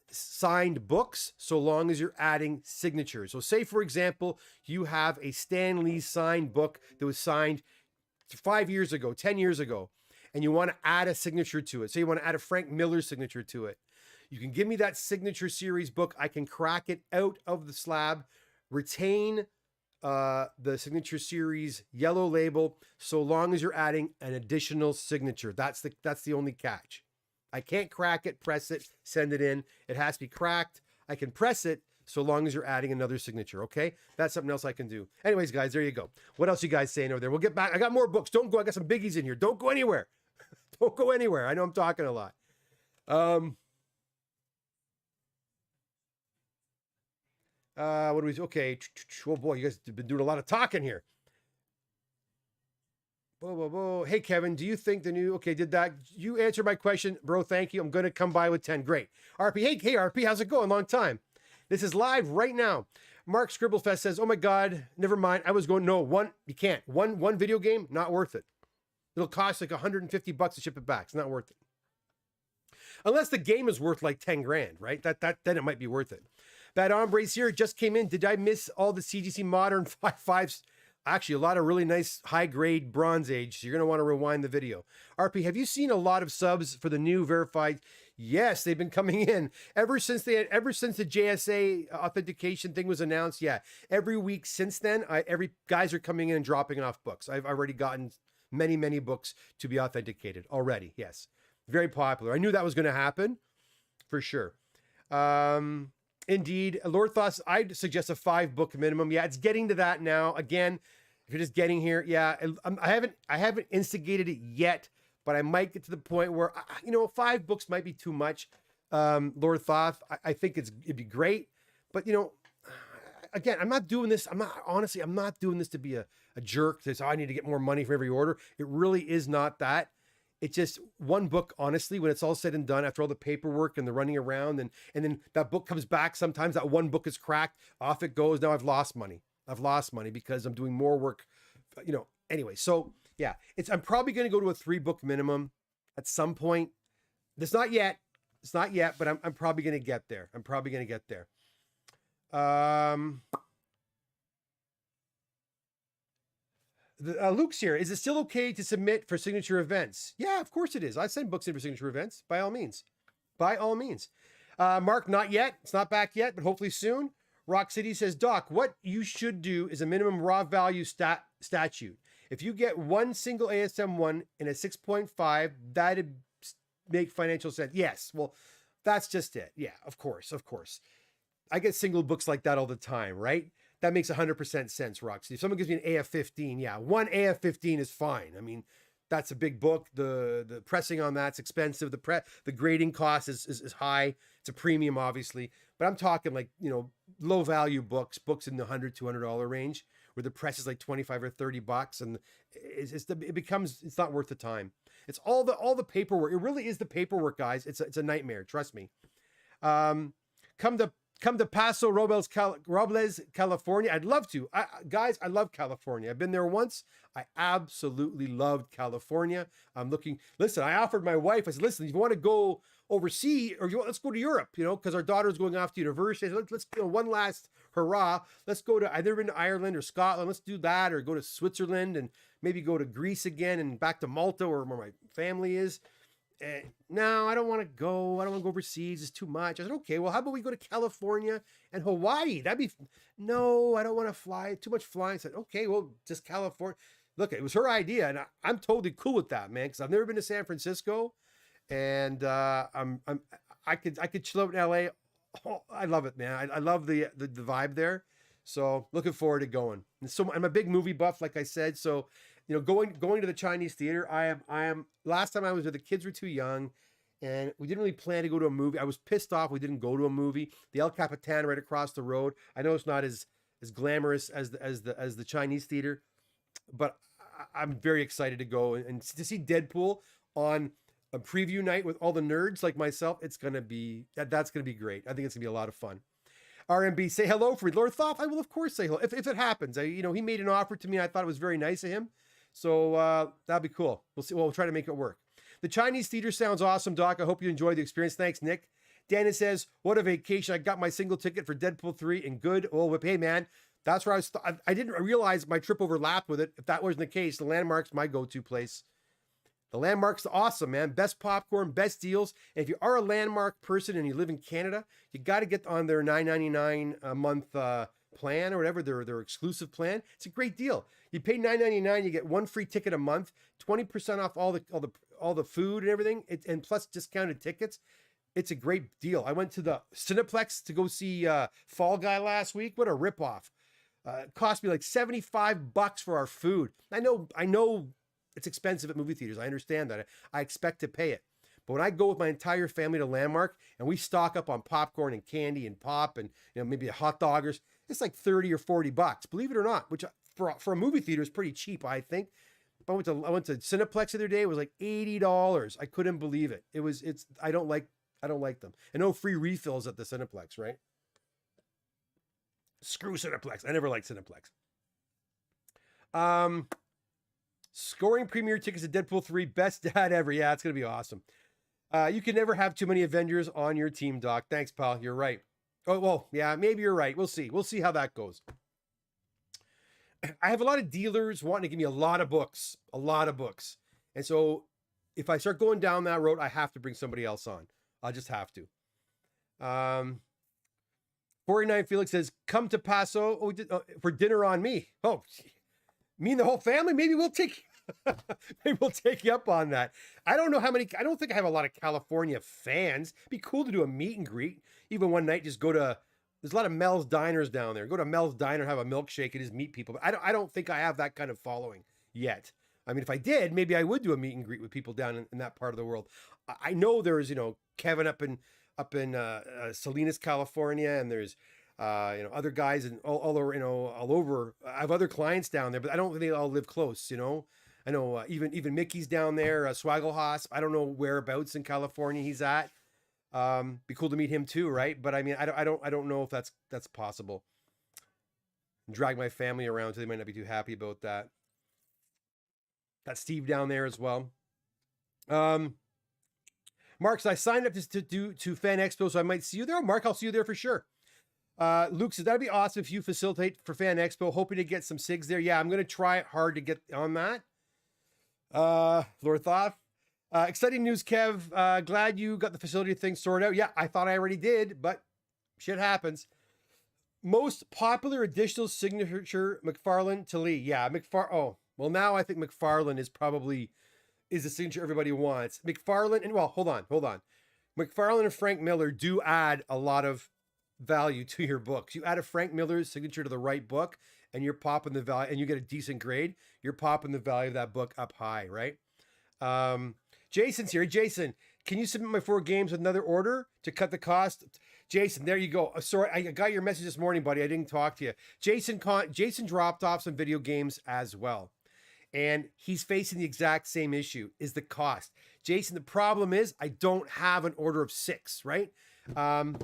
signed books so long as you're adding signatures. So say, for example, you have a Stan Lee signed book that was signed 5 years ago, 10 years ago, and you want to add a signature to it. So you want to add a Frank Miller signature to it. You can give me that Signature Series book. I can crack it out of the slab, retain the Signature Series yellow label, so long as you're adding an additional signature. That's the only catch. I can't crack it, press it, send it in. It has to be cracked. I can press it so long as you're adding another signature, okay? That's something else I can do. Anyways, guys, there you go. What else you guys saying over there? We'll get back. I got more books. Don't go. I got some biggies in here. Don't go anywhere. Don't go anywhere. I know I'm talking a lot. What do we do? Okay. Oh boy, you guys have been doing a lot of talking here. Whoa. Hey, Kevin, do you think the new, okay, did that, you answer my question, bro? Thank you. I'm going to come by with 10. Great. RP, hey, RP, how's it going? Long time. This is live right now. Mark Scribblefest says, oh my God, never mind. I was going, no, you can't. One video game, not worth it. It'll cost like $150 to ship it back. It's not worth it. Unless the game is worth like 10 grand, right? Then it might be worth it. That Hombres here just came in. Did I miss all the CGC Modern 5.5s? Actually, a lot of really nice high-grade Bronze Age. So you're going to want to rewind the video. RP, have you seen a lot of subs for the new verified? Yes, they've been coming in ever since the JSA authentication thing was announced. Yeah, every week since then, guys are coming in and dropping off books. I've already gotten many books to be authenticated already. Yes, very popular. I knew that was going to happen for sure. Indeed, Lord Thoughts, I'd suggest a 5-book minimum. Yeah, it's getting to that now. Again, if you're just getting here, yeah, I haven't instigated it yet, but I might get to the point where 5 books might be too much. Lord Thoth, I think it'd be great, but again, I'm not doing this. I'm not doing this to be a jerk. This, I need to get more money for every order. It really is not that. It's just one book, honestly, when it's all said and done, after all the paperwork and the running around, and then that book comes back. Sometimes that one book is cracked, off it goes. Now I've lost money. Because I'm doing more work, anyway. So yeah, I'm probably going to go to a 3-book minimum at some point. It's not yet, but I'm probably going to get there. Um, Luke's here. Is it still okay to submit for signature events? Yeah, of course it is. I send books in for signature events, by all means. By all means. Mark, not yet. It's not back yet, but hopefully soon. Rock City says, Doc, what you should do is a minimum raw value statute. If you get one single ASM one in a 6.5, that'd make financial sense. Yes, well, that's just it. Yeah, of course, of course. I get single books like that all the time, right? That makes 100% sense, Roxy. If someone gives me an AF15, yeah, one AF15 is fine. I mean, that's a big book. The pressing on that's expensive. The grading cost is high. It's a premium, obviously. But I'm talking like, low value books in the $100-$200 range, where the press is like 25 or 30 bucks, and it's not worth the time. It's all the paperwork. It really is the paperwork, guys. It's a nightmare. Trust me. Come to Paso Robles, California. I'd love to. Guys, I love California. I've been there once. I absolutely loved California. Listen, I offered my wife, I said, listen, if you want to go overseas, or let's go to Europe, because our daughter's going off to university. Let's one last hurrah. Let's go to, I've never been to Ireland or Scotland. Let's do that, or go to Switzerland and maybe go to Greece again and back to Malta, where my family is. No, I don't want to go. I don't want to go overseas. It's too much. I said, okay, well, how about we go to California and Hawaii? No, I don't want to fly. Too much flying. I said, okay, well, just California. Look, it was her idea, and I'm totally cool with that, man, because I've never been to San Francisco, and I could chill out in LA. Oh, I love it, man. I love the vibe there. So looking forward to going. And so I'm a big movie buff, like I said. So going to the Chinese theater, I am. Last time I was there, the kids were too young, and we didn't really plan to go to a movie. I was pissed off we didn't go to a movie. The El Capitan right across the road. I know it's not as glamorous as the Chinese theater, but I'm very excited to go and to see Deadpool on a preview night with all the nerds like myself. That's gonna be great. I think it's gonna be a lot of fun. RMB, say hello for Lord Thoth. I will of course say hello if it happens. He made an offer to me. I thought it was very nice of him. So that'd be cool. We'll see. We'll try to make it work. The Chinese theater sounds awesome, Doc. I hope you enjoyed the experience. Thanks, Nick. Danny says, what a vacation. I got my single ticket for Deadpool 3 and good. Oh, hey, man, that's where I didn't realize my trip overlapped with it. If that wasn't the case, the Landmark's my go-to place. The Landmark's awesome, man. Best popcorn, best deals. And if you are a Landmark person and you live in Canada, you got to get on their $9.99 a month plan or whatever, their exclusive plan. It's a great deal. You pay $9.99, you get one free ticket a month, 20% off all the food and everything, and plus discounted tickets. It's a great deal. I went to the Cineplex to go see Fall Guy last week. What a ripoff. It cost me like $75 for our food. I know it's expensive at movie theaters. I understand that. I expect to pay it. But when I go with my entire family to Landmark and we stock up on popcorn and candy and pop and maybe a hot dog, it's like $30 or $40, believe it or not, which for a movie theater is pretty cheap, I think. I went to Cineplex the other day. It was like $80. I couldn't believe it. I don't like them. And no free refills at the Cineplex, right? Screw Cineplex. I never liked Cineplex. Scoring premiere tickets to Deadpool 3, best dad ever. Yeah, it's going to be awesome. You can never have too many Avengers on your team, Doc. Thanks, pal. You're right. Oh, well, yeah, maybe you're right. We'll see. We'll see how that goes. I have a lot of dealers wanting to give me a lot of books. And so if I start going down that road, I have to bring somebody else on. I'll just have to. 49 Felix says, come to Paso for dinner on me. Oh, me and the whole family? Maybe we'll take you up on that. I don't think I have a lot of California fans. It'd be cool to do a meet and greet. Even one night, just there's a lot of Mel's Diners down there. Go to Mel's Diner, have a milkshake, and just meet people. But I don't think I have that kind of following yet. I mean, if I did, maybe I would do a meet and greet with people down in that part of the world. I know there's, Kevin up in Salinas, California, and there's other guys and all over. I have other clients down there, but I don't think they all live close. I know even Mickey's down there, Swagglehosp. I don't know whereabouts in California he's at. Be cool to meet him too, right? But I mean, I don't know if that's possible. Drag my family around, so they might not be too happy about that. Got Steve down there as well. Mark, so I signed up to Fan Expo, so I might see you there. Mark, I'll see you there for sure. Luke says, that'd be awesome if you facilitate for Fan Expo. Hoping to get some SIGs there. Yeah, I'm going to try hard to get on that. Lord Thoth. Exciting news, Kev. Glad you got the facility thing sorted out. Yeah, I thought I already did, but shit happens. Most popular additional signature, McFarlane to Lee. Yeah, oh, well, now I think McFarlane is the signature everybody wants. McFarlane, and well, hold on. McFarlane and Frank Miller do add a lot of value to your books. You add a Frank Miller's signature to the right book, and you're popping the value, and you get a decent grade. You're popping the value of that book up high, right? Jason's here. Jason, can you submit my 4 games with another order to cut the cost? Jason, there you go. Sorry, I got your message this morning, buddy. I didn't talk to you. Jason dropped off some video games as well. And he's facing the exact same issue, is the cost. Jason, the problem is I don't have an order of 6, right? All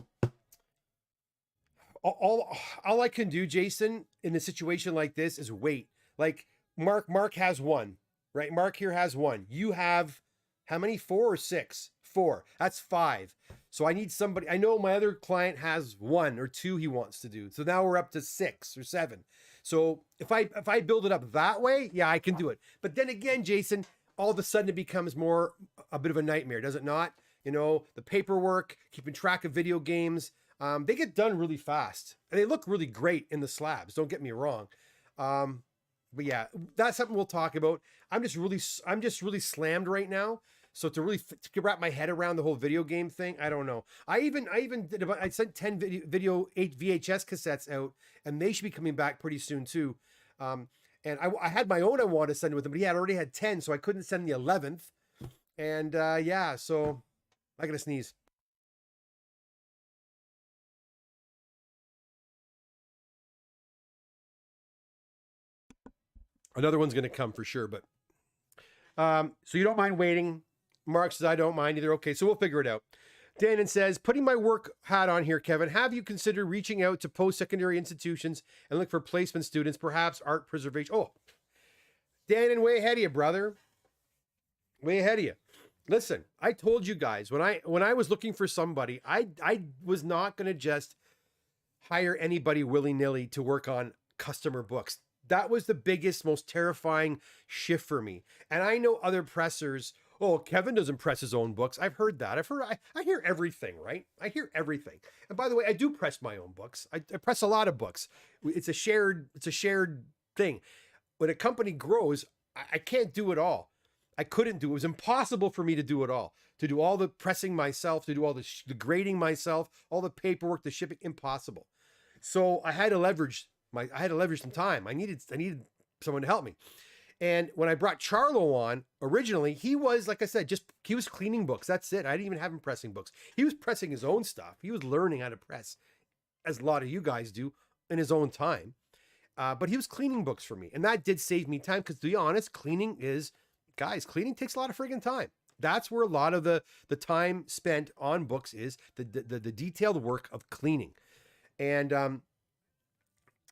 I can do, Jason, in a situation like this is wait. Like Mark has 1, right? Mark here has 1. You have how many? 4 or 6? 4. That's 5. So I need somebody. I know my other client has 1 or 2 he wants to do. So now we're up to 6 or 7. So if I build it up that way, yeah, I can do it. But then again, Jason, all of a sudden it becomes a bit of a nightmare, does it not? You know, the paperwork, keeping track of video games, they get done really fast and they look really great in the slabs. Don't get me wrong. But yeah, that's something we'll talk about. I'm just really slammed right now. So to wrap my head around the whole video game thing, I don't know. I sent 10 8 VHS cassettes out, and they should be coming back pretty soon too. And I had my own I wanted to send with him, but he had already had 10, so I couldn't send the 11th. And yeah, so I gotta sneeze. Another one's gonna come for sure, but so you don't mind waiting? Mark says, I don't mind either. Okay, so we'll figure it out. Danon says, putting my work hat on here, Kevin, have you considered reaching out to post-secondary institutions and look for placement students, perhaps art preservation? Oh, Danon, way ahead of you, brother. Way ahead of you. Listen, I told you guys, when I was looking for somebody, I was not going to just hire anybody willy-nilly to work on customer books. That was the biggest, most terrifying shift for me. And I know other pressers, oh, Kevin doesn't press his own books. I've heard that. I hear everything, right? I hear everything. And by the way, I do press my own books. I press a lot of books. It's a shared thing. When a company grows, I can't do it all. I couldn't do it. It was impossible for me to do it all. To do all the pressing myself, to do all the grading myself, all the paperwork, the shipping, impossible. So I had to leverage some time. I needed someone to help me. And when I brought Charlo on, originally, he was, like I said, he was cleaning books. That's it. I didn't even have him pressing books. He was pressing his own stuff. He was learning how to press, as a lot of you guys do, in his own time. But he was cleaning books for me. And that did save me time because, to be honest, cleaning takes a lot of friggin' time. That's where a lot of the time spent on books is, the detailed work of cleaning. And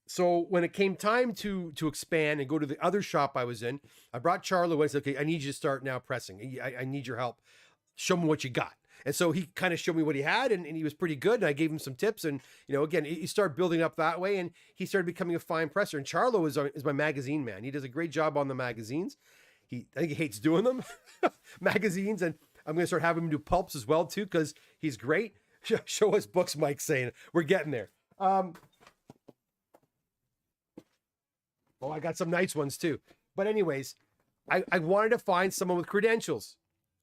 so when it came time to expand and go to the other shop I was in, I brought Charlo and said, okay, I need you to start now pressing. I need your help. Show me what you got. And so he kind of showed me what he had, and he was pretty good. And I gave him some tips. And, again, he started building up that way, and he started becoming a fine presser. And Charlo is my magazine man. He does a great job on the magazines. I think he hates doing them, magazines. And I'm going to start having him do pulps as well, too, because he's great. Show us books, Mike's saying. We're getting there. Oh, I got some nice ones too. But anyways, I wanted to find someone with credentials.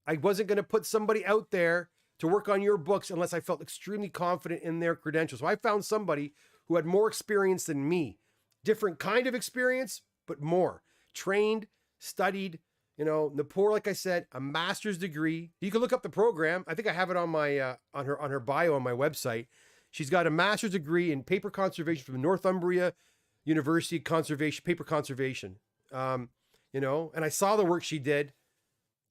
I wasn't going to put somebody out there to work on your books unless I felt extremely confident in their credentials. So I found somebody who had more experience than me. Different kind of experience, but more. Trained, studied, Napur, like I said, a master's degree. You can look up the program. I think I have it on my on her bio on my website. She's got a master's degree in paper conservation from Northumbria University paper conservation. And I saw the work she did,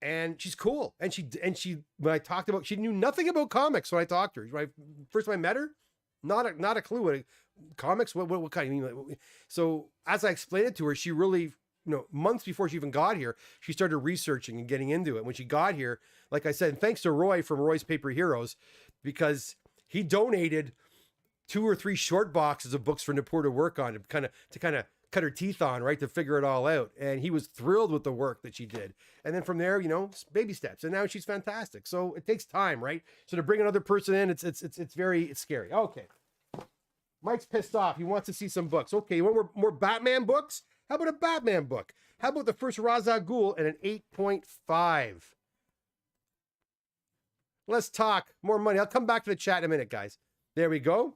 and she's cool. And she when I talked about, she knew nothing about comics when I talked to her. When I met her, not a clue what comics, what kind of, so as I explained it to her, she really, months before she even got here, she started researching and getting into it. When she got here, like I said, and thanks to Roy from Roy's Paper Heroes, because he donated 2 or 3 short boxes of books for Nippur to work on, to kind of cut her teeth on, right, to figure it all out. And he was thrilled with the work that she did. And then from there, you know, baby steps. And now she's fantastic. So it takes time, right? So to bring another person in, it's scary. Okay. Mike's pissed off. He wants to see some books. Okay, you want more Batman books? How about a Batman book? How about the first Ra's al Ghul and an 8.5? Let's talk more money. I'll come back to the chat in a minute, guys. There we go.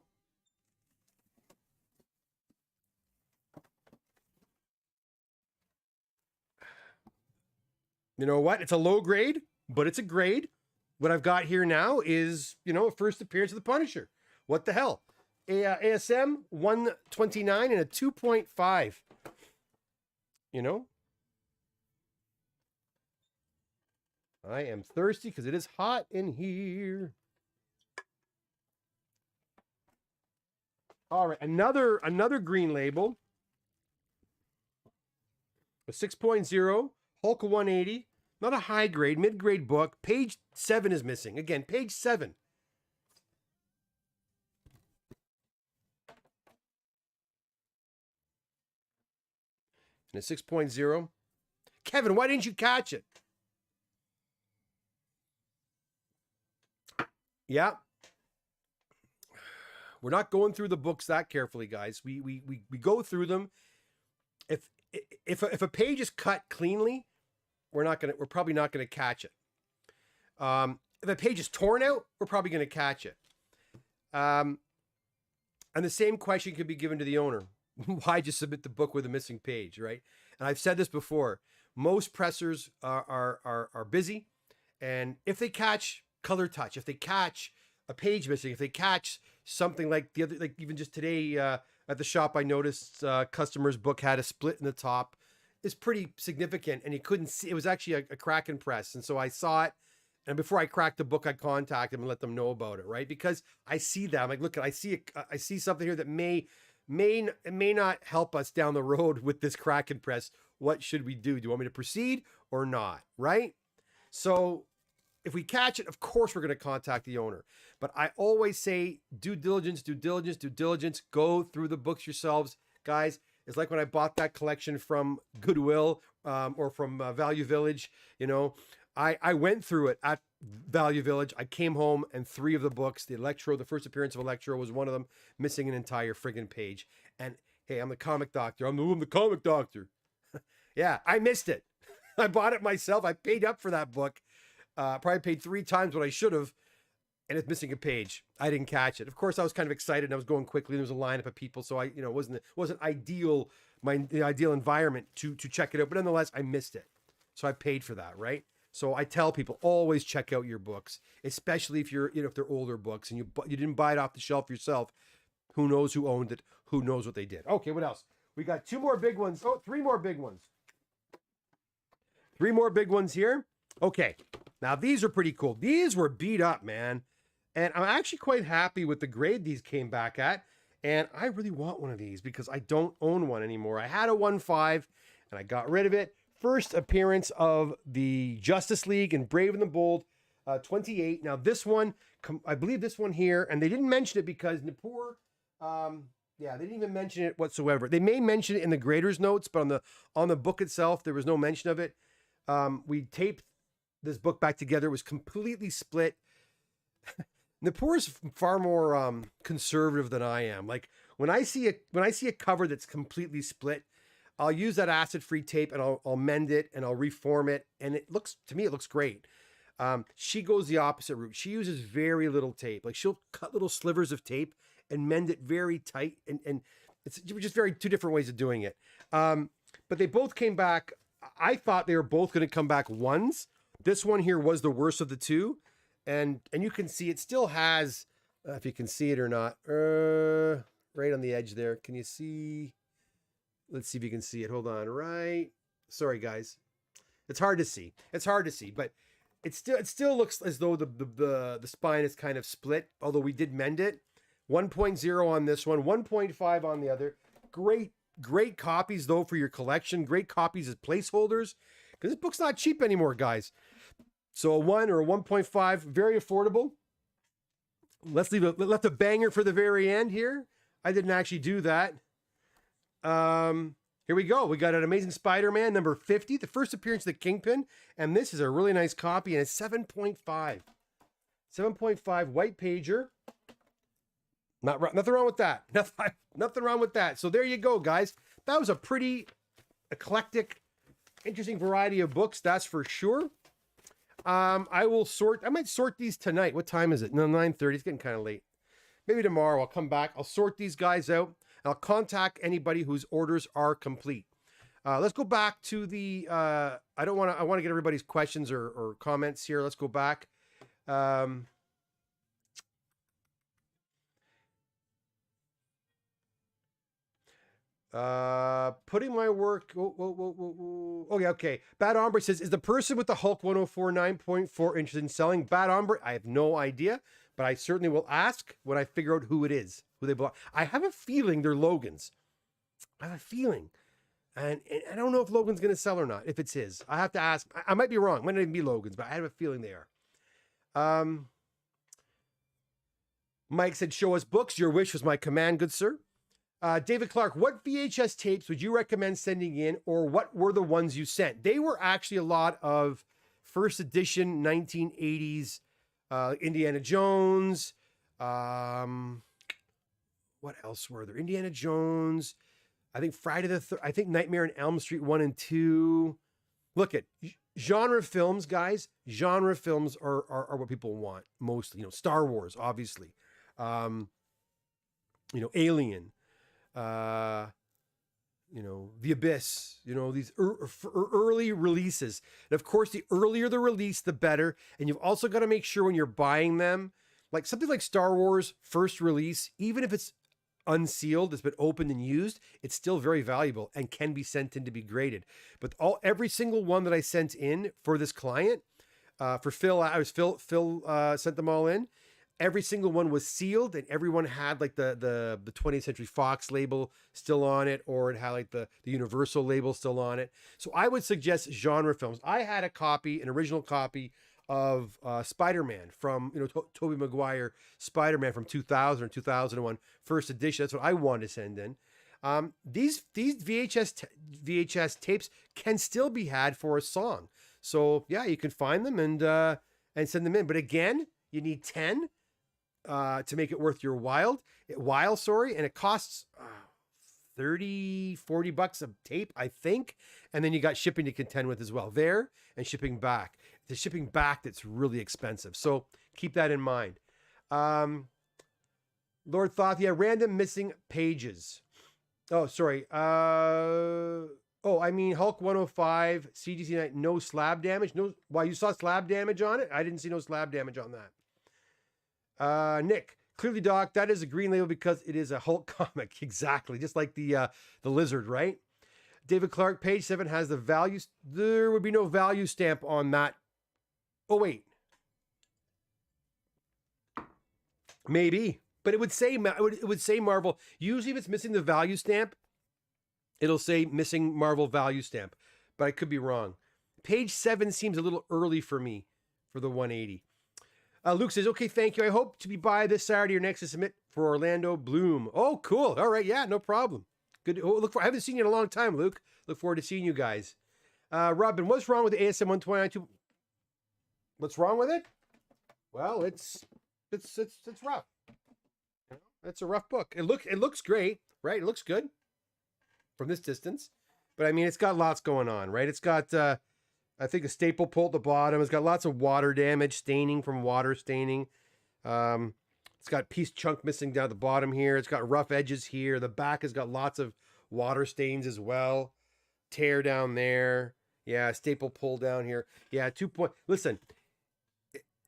You know what? It's a low grade, but it's a grade. What I've got here now is, you know, a first appearance of the Punisher. What the hell? ASM 129 and a 2.5. You know? I am thirsty because it is hot in here. All right, another green label. A 6.0, Hulk 180. Not a high grade, mid-grade book. Page 7 is missing. Again, page 7. And a 6.0. Kevin, why didn't you catch it? Yeah. We're not going through the books that carefully, guys. We go through them. If a page is cut cleanly, we're probably not gonna catch it. If a page is torn out, we're probably gonna catch it. And the same question could be given to the owner. Why just submit the book with a missing page, right? And I've said this before. Most pressers are busy, and if they catch color touch, if they catch a page missing, if they catch something like the other, like even just today at the shop, I noticed customer's book had a split in the top. It's pretty significant, and he couldn't see. It was actually a crack and press, and so I saw it. And before I cracked the book, I contacted them and let them know about it, right? Because I see that. I'm like, look, I see something here that may not help us down the road with this crack and press. What should we do? Do you want me to proceed or not, right? So if we catch it, of course we're going to contact the owner. But I always say due diligence, due diligence, due diligence. Go through the books yourselves, guys. It's like when I bought that collection from Goodwill or from Value Village. You know, I went through it at Value Village. I came home and 3 of the books, the first appearance of Electro was one of them, missing an entire friggin' page. And hey, I'm the comic doctor. I'm the comic doctor. Yeah, I missed it. I bought it myself. I paid up for that book. Probably paid 3 times what I should have, and it's missing a page. I didn't catch it. Of course, I was kind of excited, and I was going quickly. There was a lineup of people, so I, wasn't ideal, the ideal environment to check it out. But nonetheless, I missed it, so I paid for that, right? So I tell people always check out your books, especially if if they're older books and you didn't buy it off the shelf yourself. Who knows who owned it? Who knows what they did? Okay, what else? We got 2 more big ones. Oh, 3 more big ones. 3 more big ones here. Okay, now these are pretty cool. These were beat up, man. And I'm actually quite happy with the grade these came back at. And I really want one of these because I don't own one anymore. I had a 1.5 and I got rid of it. First appearance of the Justice League in Brave and the Bold 28. Now this one, I believe this one here, and they didn't mention it because Nippur, they didn't even mention it whatsoever. They may mention it in the grader's notes, but on the book itself, there was no mention of it. We taped this book back together. It was completely split. Nippur is far more conservative than I am. Like when I see a cover that's completely split, I'll use that acid-free tape and I'll mend it and I'll reform it, and to me it looks great. She goes the opposite route. She uses very little tape. Like she'll cut little slivers of tape and mend it very tight, and it's just two different ways of doing it. But they both came back. I thought they were both going to come back ones. This one here was the worst of the 2. And you can see it still has, if you can see it or not, right on the edge there. Can you see? Let's see if you can see it. Hold on. Right. Sorry, guys. It's hard to see. But it still looks as though the spine is kind of split, although we did mend it. 1.0 on this one, 1.5 on the other. Great copies, though, for your collection. Great copies as placeholders, because this book's not cheap anymore, guys. So a 1 or a 1.5, very affordable. left a banger for the very end here. I didn't actually do that. Here we go. We got an Amazing Spider-Man number 50, the first appearance of the Kingpin, and this is a really nice copy, and it's 7.5. 7.5 white pager. Nothing wrong with that. Nothing wrong with that. So there you go, guys. That was a pretty eclectic, interesting variety of books, that's for sure. I might sort these tonight. What time is it? No, 9:30. It's getting kind of late. Maybe tomorrow I'll come back. I'll sort these guys out. And I'll contact anybody whose orders are complete. Let's go back to the, I want to get everybody's questions or comments here. Let's go back. Putting my work. Oh, yeah, okay. Bad Ombre says, is the person with the Hulk 104 9.4 interested in selling? Bad Ombre, I have no idea, but I certainly will ask when I figure out who it is, who they belong. I have a feeling they're Logan's. I have a feeling. And I don't know if Logan's going to sell or not, if it's his. I have to ask. I might be wrong. It might not even be Logan's, but I have a feeling they are. Mike said, show us books. Your wish was my command, good sir. David Clark, what VHS tapes would you recommend sending in, or what were the ones you sent? They were actually a lot of first edition 1980s Indiana Jones. What else were there? Indiana Jones. I think I think Nightmare on Elm Street 1 and 2. Look at genre films, guys. Genre films are what people want mostly. Star Wars, obviously. Alien. The Abyss, these early releases. And of course, the earlier the release, the better. And you've also got to make sure when you're buying them, like something like Star Wars first release, even if it's unsealed, it's been opened and used, it's still very valuable and can be sent in to be graded. But every single one that I sent in for this client, for Phil, Phil sent them all in. Every single one was sealed, and everyone had like the 20th Century Fox label still on it, or it had like the Universal label still on it. So I would suggest genre films. I had an original copy of Spider-Man from, Tobey Maguire Spider-Man from 2000 or 2001, first edition. That's what I wanted to send in. These VHS tapes can still be had for a song. So yeah, you can find them and send them in. But again, you need 10. To make it worth your while, and it costs $30-40 a tape, I think, and then you got shipping to contend with as well there, and shipping back. The shipping back that's really expensive, so keep that in mind. Lord Thoth, random missing pages. Oh, sorry. I mean Hulk 105 CGC 9, no slab damage. No, why, you saw slab damage on it? I didn't see no slab damage on that. Nick, clearly, Doc, that is a green label because it is a Hulk comic. Exactly. Just like the lizard, right? David Clark, page 7 has the value. There would be no value stamp on that. Oh, wait. Maybe, but it would say Marvel. Usually if it's missing the value stamp, it'll say missing Marvel value stamp, but I could be wrong. Page 7 seems a little early for me for the 180. Luke says, okay, thank you. I hope to be by this Saturday or next to submit for Orlando Bloom. Oh, cool. All right. Yeah, no problem. Good. I haven't seen you in a long time, Luke. Look forward to seeing you guys. Robin, what's wrong with the ASM 129? What's wrong with it? Well, it's rough. It's a rough book. It looks great, right? It looks good from this distance, but I mean, it's got lots going on, right? It's got, I think, a staple pull at the bottom. It's got lots of water damage, staining from water staining. It's got piece chunk missing down the bottom here. It's got rough edges here. The back has got lots of water stains as well. Tear down there. Yeah, staple pull down here. Yeah, 2 point. Listen,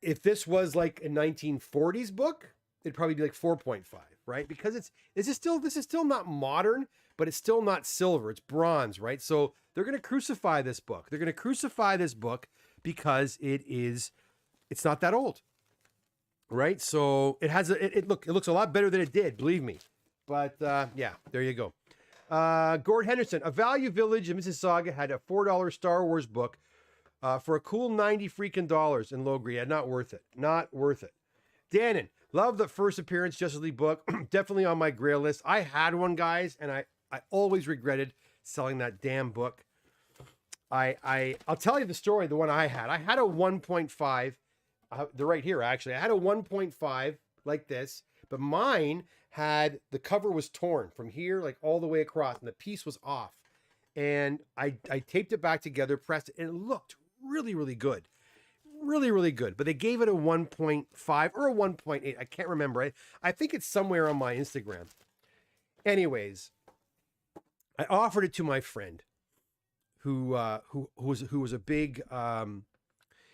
if this was like a 1940s book, it'd probably be like 4.5, right? Because this is still not modern, but it's still not silver. It's bronze, right? So they're going to crucify this book. They're going to crucify this book because it's not that old, right? So it looks a lot better than it did, believe me. But yeah, there you go. Gord Henderson, a Value Village in Mississauga had a $4 Star Wars book for a cool $90 freaking in Logri. Yeah, not worth it. Not worth it. Dannon, Love the first appearance Justice League book. Definitely on my grail list. I had one, guys, and I always regretted selling that damn book. I'll tell you the story, the one I had. I had a 1.5. They're right here, actually. I had a 1.5 like this, but mine had, the cover was torn from here, like all the way across, and the piece was off. And I taped it back together, pressed it, and it looked really, really good. Really, really good. But they gave it a 1.5 or a 1.8. I can't remember. I think it's somewhere on my Instagram. Anyways, I offered it to my friend who was a big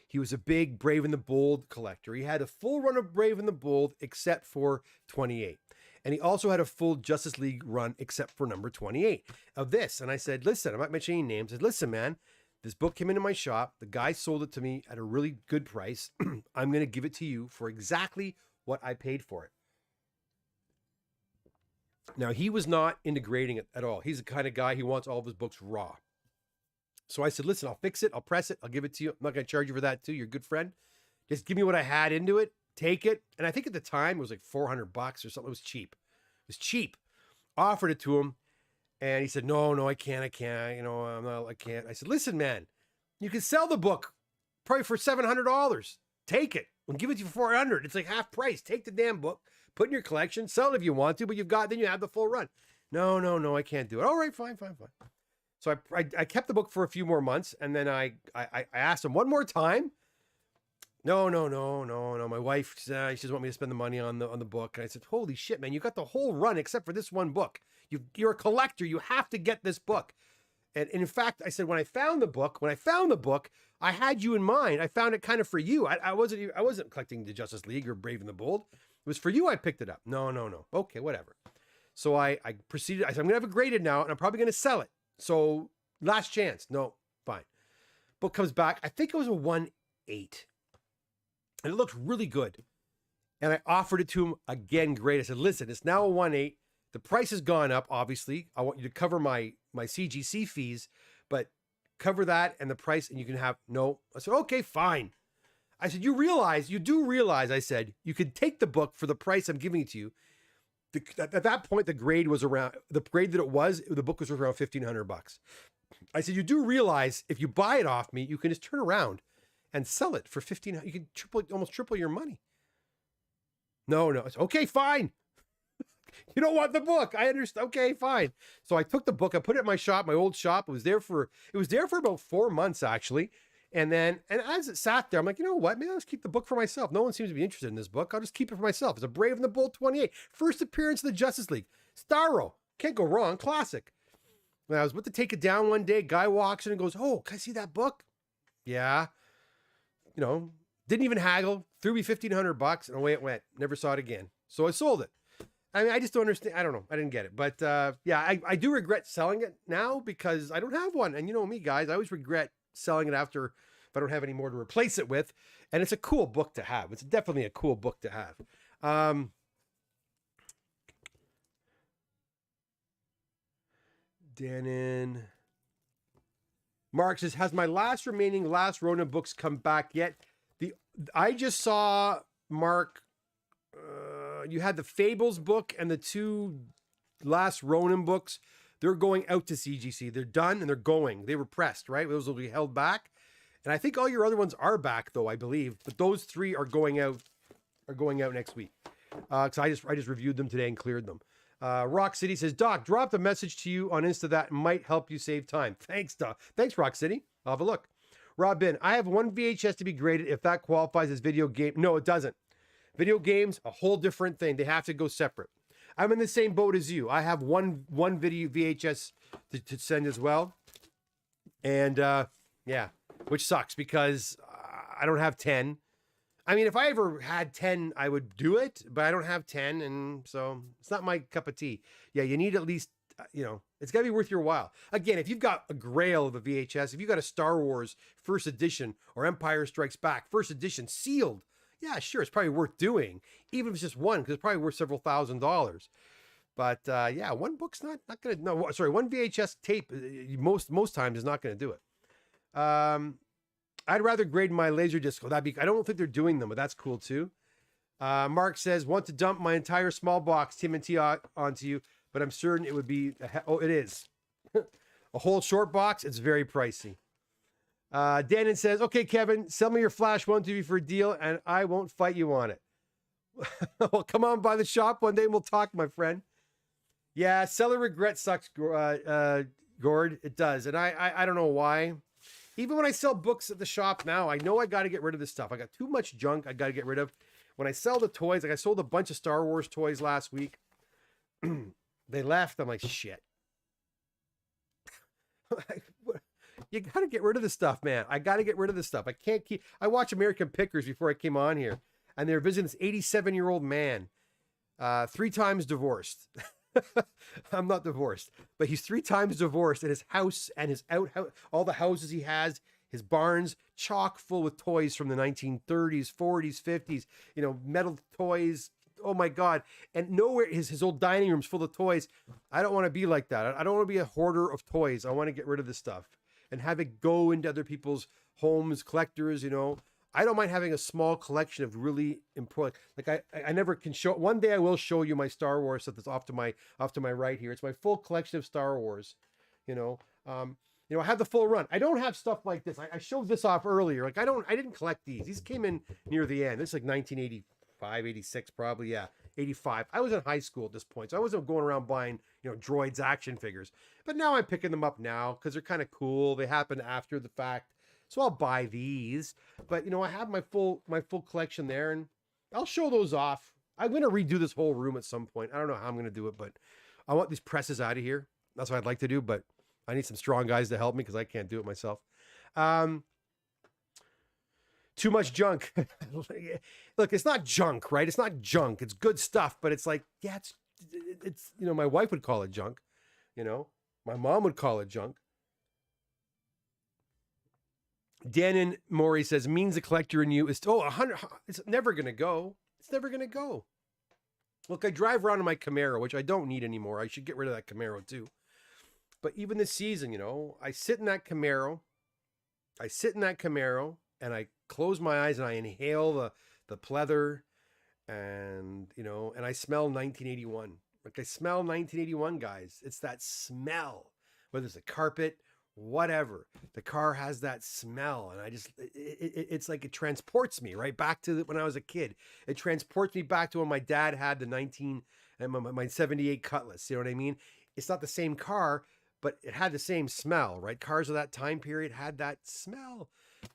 he was a big Brave and the Bold collector. He had a full run of Brave and the Bold except for 28. And he also had a full Justice League run except for number 28 of this. And I said, listen, I'm not mentioning names. I said, listen, man, this book came into my shop. The guy sold it to me at a really good price. I'm going to give it to you for exactly what I paid for it. Now, he was not into grading it at all. He's the kind of guy, he wants all of his books raw. So I said, listen, I'll fix it. I'll press it. I'll give it to you. I'm not going to charge you for that too. You're a good friend. Just give me what I had into it. Take it. And I think at the time it was like $400 or something. It was cheap. It was cheap. Offered it to him. And he said, no, I can't. I can't. I said, listen, man, you can sell the book probably for $700. Take it. We'll give it to you for $400. It's like half price. Take the damn book, put it in your collection, sell it if you want to, but then you have the full run. No, I can't do it. All right, fine. So I kept the book for a few more months, and then I asked him one more time. No. My wife, she doesn't want me to spend the money on the book. And I said, holy shit, man, you got the whole run except for this one book. You're a collector. You have to get this book. And in fact, I said, when I found the book, I had you in mind. I found it kind of for you. I wasn't collecting the Justice League or Brave and the Bold. It was for you. I picked it up. No. Okay, whatever. So I proceeded. I said, I'm going to have it graded now, and I'm probably going to sell it. So last chance. No, fine. Book comes back. I think it was a 1.8. And it looked really good. And I offered it to him again. Great. I said, listen, it's now a 1.8. The price has gone up, obviously. I want you to cover my CGC fees, but cover that and the price, and you can have, no. I said, okay, fine. I said, you do realize, I said, you could take the book for the price I'm giving it to you. At that point, the grade that the book was around $1,500. I said, you do realize if you buy it off me, you can just turn around and sell it for $1,500. You can almost triple your money. No. I said, okay, fine. You don't want the book. I understand. Okay, fine. So I took the book. I put it in my shop, my old shop. It was there for about 4 months, actually. And as it sat there, I'm like, you know what? Maybe I'll just keep the book for myself. No one seems to be interested in this book. I'll just keep it for myself. It's a Brave and the Bold 28. First appearance of the Justice League. Starro. Can't go wrong. Classic. When I was about to take it down one day, guy walks in and goes, oh, can I see that book? Yeah. Didn't even haggle. Threw me $1,500 and away it went. Never saw it again. So I sold it. I mean, I just don't understand. I don't know. I didn't get it. But I do regret selling it now because I don't have one. And you know me, guys, I always regret selling it after if I don't have any more to replace it with. And it's a cool book to have. It's definitely a cool book to have. Denon. Mark says, has my last Ronin books come back yet? I just saw, Mark, you had the Fables book and the 2 last Ronin books. They're going out to CGC. They're done and they're going. They were pressed, right? Those will be held back. And I think all your other ones are back, though, I believe. But those 3 are going out next week. Because I just reviewed them today and cleared them. Rock City says, Doc, dropped a message to you on Insta that might help you save time. Thanks, Doc. Thanks, Rock City. I'll have a look. Rob Bin, I have one VHS to be graded if that qualifies as video game. No, it doesn't. Video games, a whole different thing. They have to go separate. I'm in the same boat as you. I have one video VHS to send as well. And which sucks because I don't have 10. I mean, if I ever had 10, I would do it, but I don't have 10. And so it's not my cup of tea. Yeah, you need at least, it's got to be worth your while. Again, if you've got a grail of a VHS, if you've got a Star Wars first edition or Empire Strikes Back first edition sealed, yeah, sure, it's probably worth doing, even if it's just one, because it's probably worth several $1,000s. But one book's not going to, no, sorry, one VHS tape, most times is not going to do it. I'd rather grade my Laserdisc. I don't think they're doing them, but that's cool too. Mark says, want to dump my entire small box TMNT onto you, but I'm certain it would be, it is. A whole short box, it's very pricey. Danon says, okay, Kevin, sell me your Flash 1TV for a deal, and I won't fight you on it. Well, come on by the shop one day and we'll talk, my friend. Yeah, seller regret sucks, Gord. It does. And I don't know why. Even when I sell books at the shop now, I know I got to get rid of this stuff. I got too much junk I got to get rid of. When I sell the toys, like I sold a bunch of Star Wars toys last week. They left. I'm like, shit. You got to get rid of this stuff, man. I got to get rid of this stuff. I can't keep... I watch American Pickers before I came on here, and they're visiting this 87-year-old man, 3 times divorced. I'm not divorced, but he's 3 times divorced, and his house and his outhouse, all the houses he has, his barns, chock full with toys from the 1930s, 40s, 50s, you know, metal toys. Oh my God. And nowhere, his old dining room's full of toys. I don't want to be like that. I don't want to be a hoarder of toys. I want to get rid of this stuff and have it go into other people's homes, collectors, you know. I don't mind having a small collection of really important, like I never can show. One day I will show you my Star Wars stuff that's off to my right here. It's my full collection of Star Wars, you know. I have the full run. I don't have stuff like this. I showed this off earlier. Like I didn't collect these. These came in near the end. This is like 1985, 86 probably. Yeah, 85. I was in high school at this point, so I wasn't going around buying, you know, droids action figures. But now I'm picking them up now because they're kind of cool. They happen after the fact. So I'll buy these, but you know, I have my full collection there, and I'll show those off. I'm going to redo this whole room at some point. I don't know how I'm going to do it, but I want these presses out of here. That's what I'd like to do, but I need some strong guys to help me because I can't do it myself. Too much junk. Look, it's not junk, right? It's not junk. It's good stuff, but it's like, yeah, it's, you know, my wife would call it junk. You know, my mom would call it junk. Danon Maury says, means the collector in you is, 100, it's never going to go. It's never going to go. Look, I drive around in my Camaro, which I don't need anymore. I should get rid of that Camaro too. But even this season, you know, I sit in that Camaro, and I close my eyes and I inhale the pleather and, you know, and I smell 1981. Like I smell 1981, guys. It's that smell, whether it's a carpet, whatever, the car has that smell, and I just it's like it transports me right back to when I was a kid. It transports me back to when my dad had the my 78 Cutlass. You know what I mean? It's not the same car, but it had the same smell, right? Cars of that time period had that smell.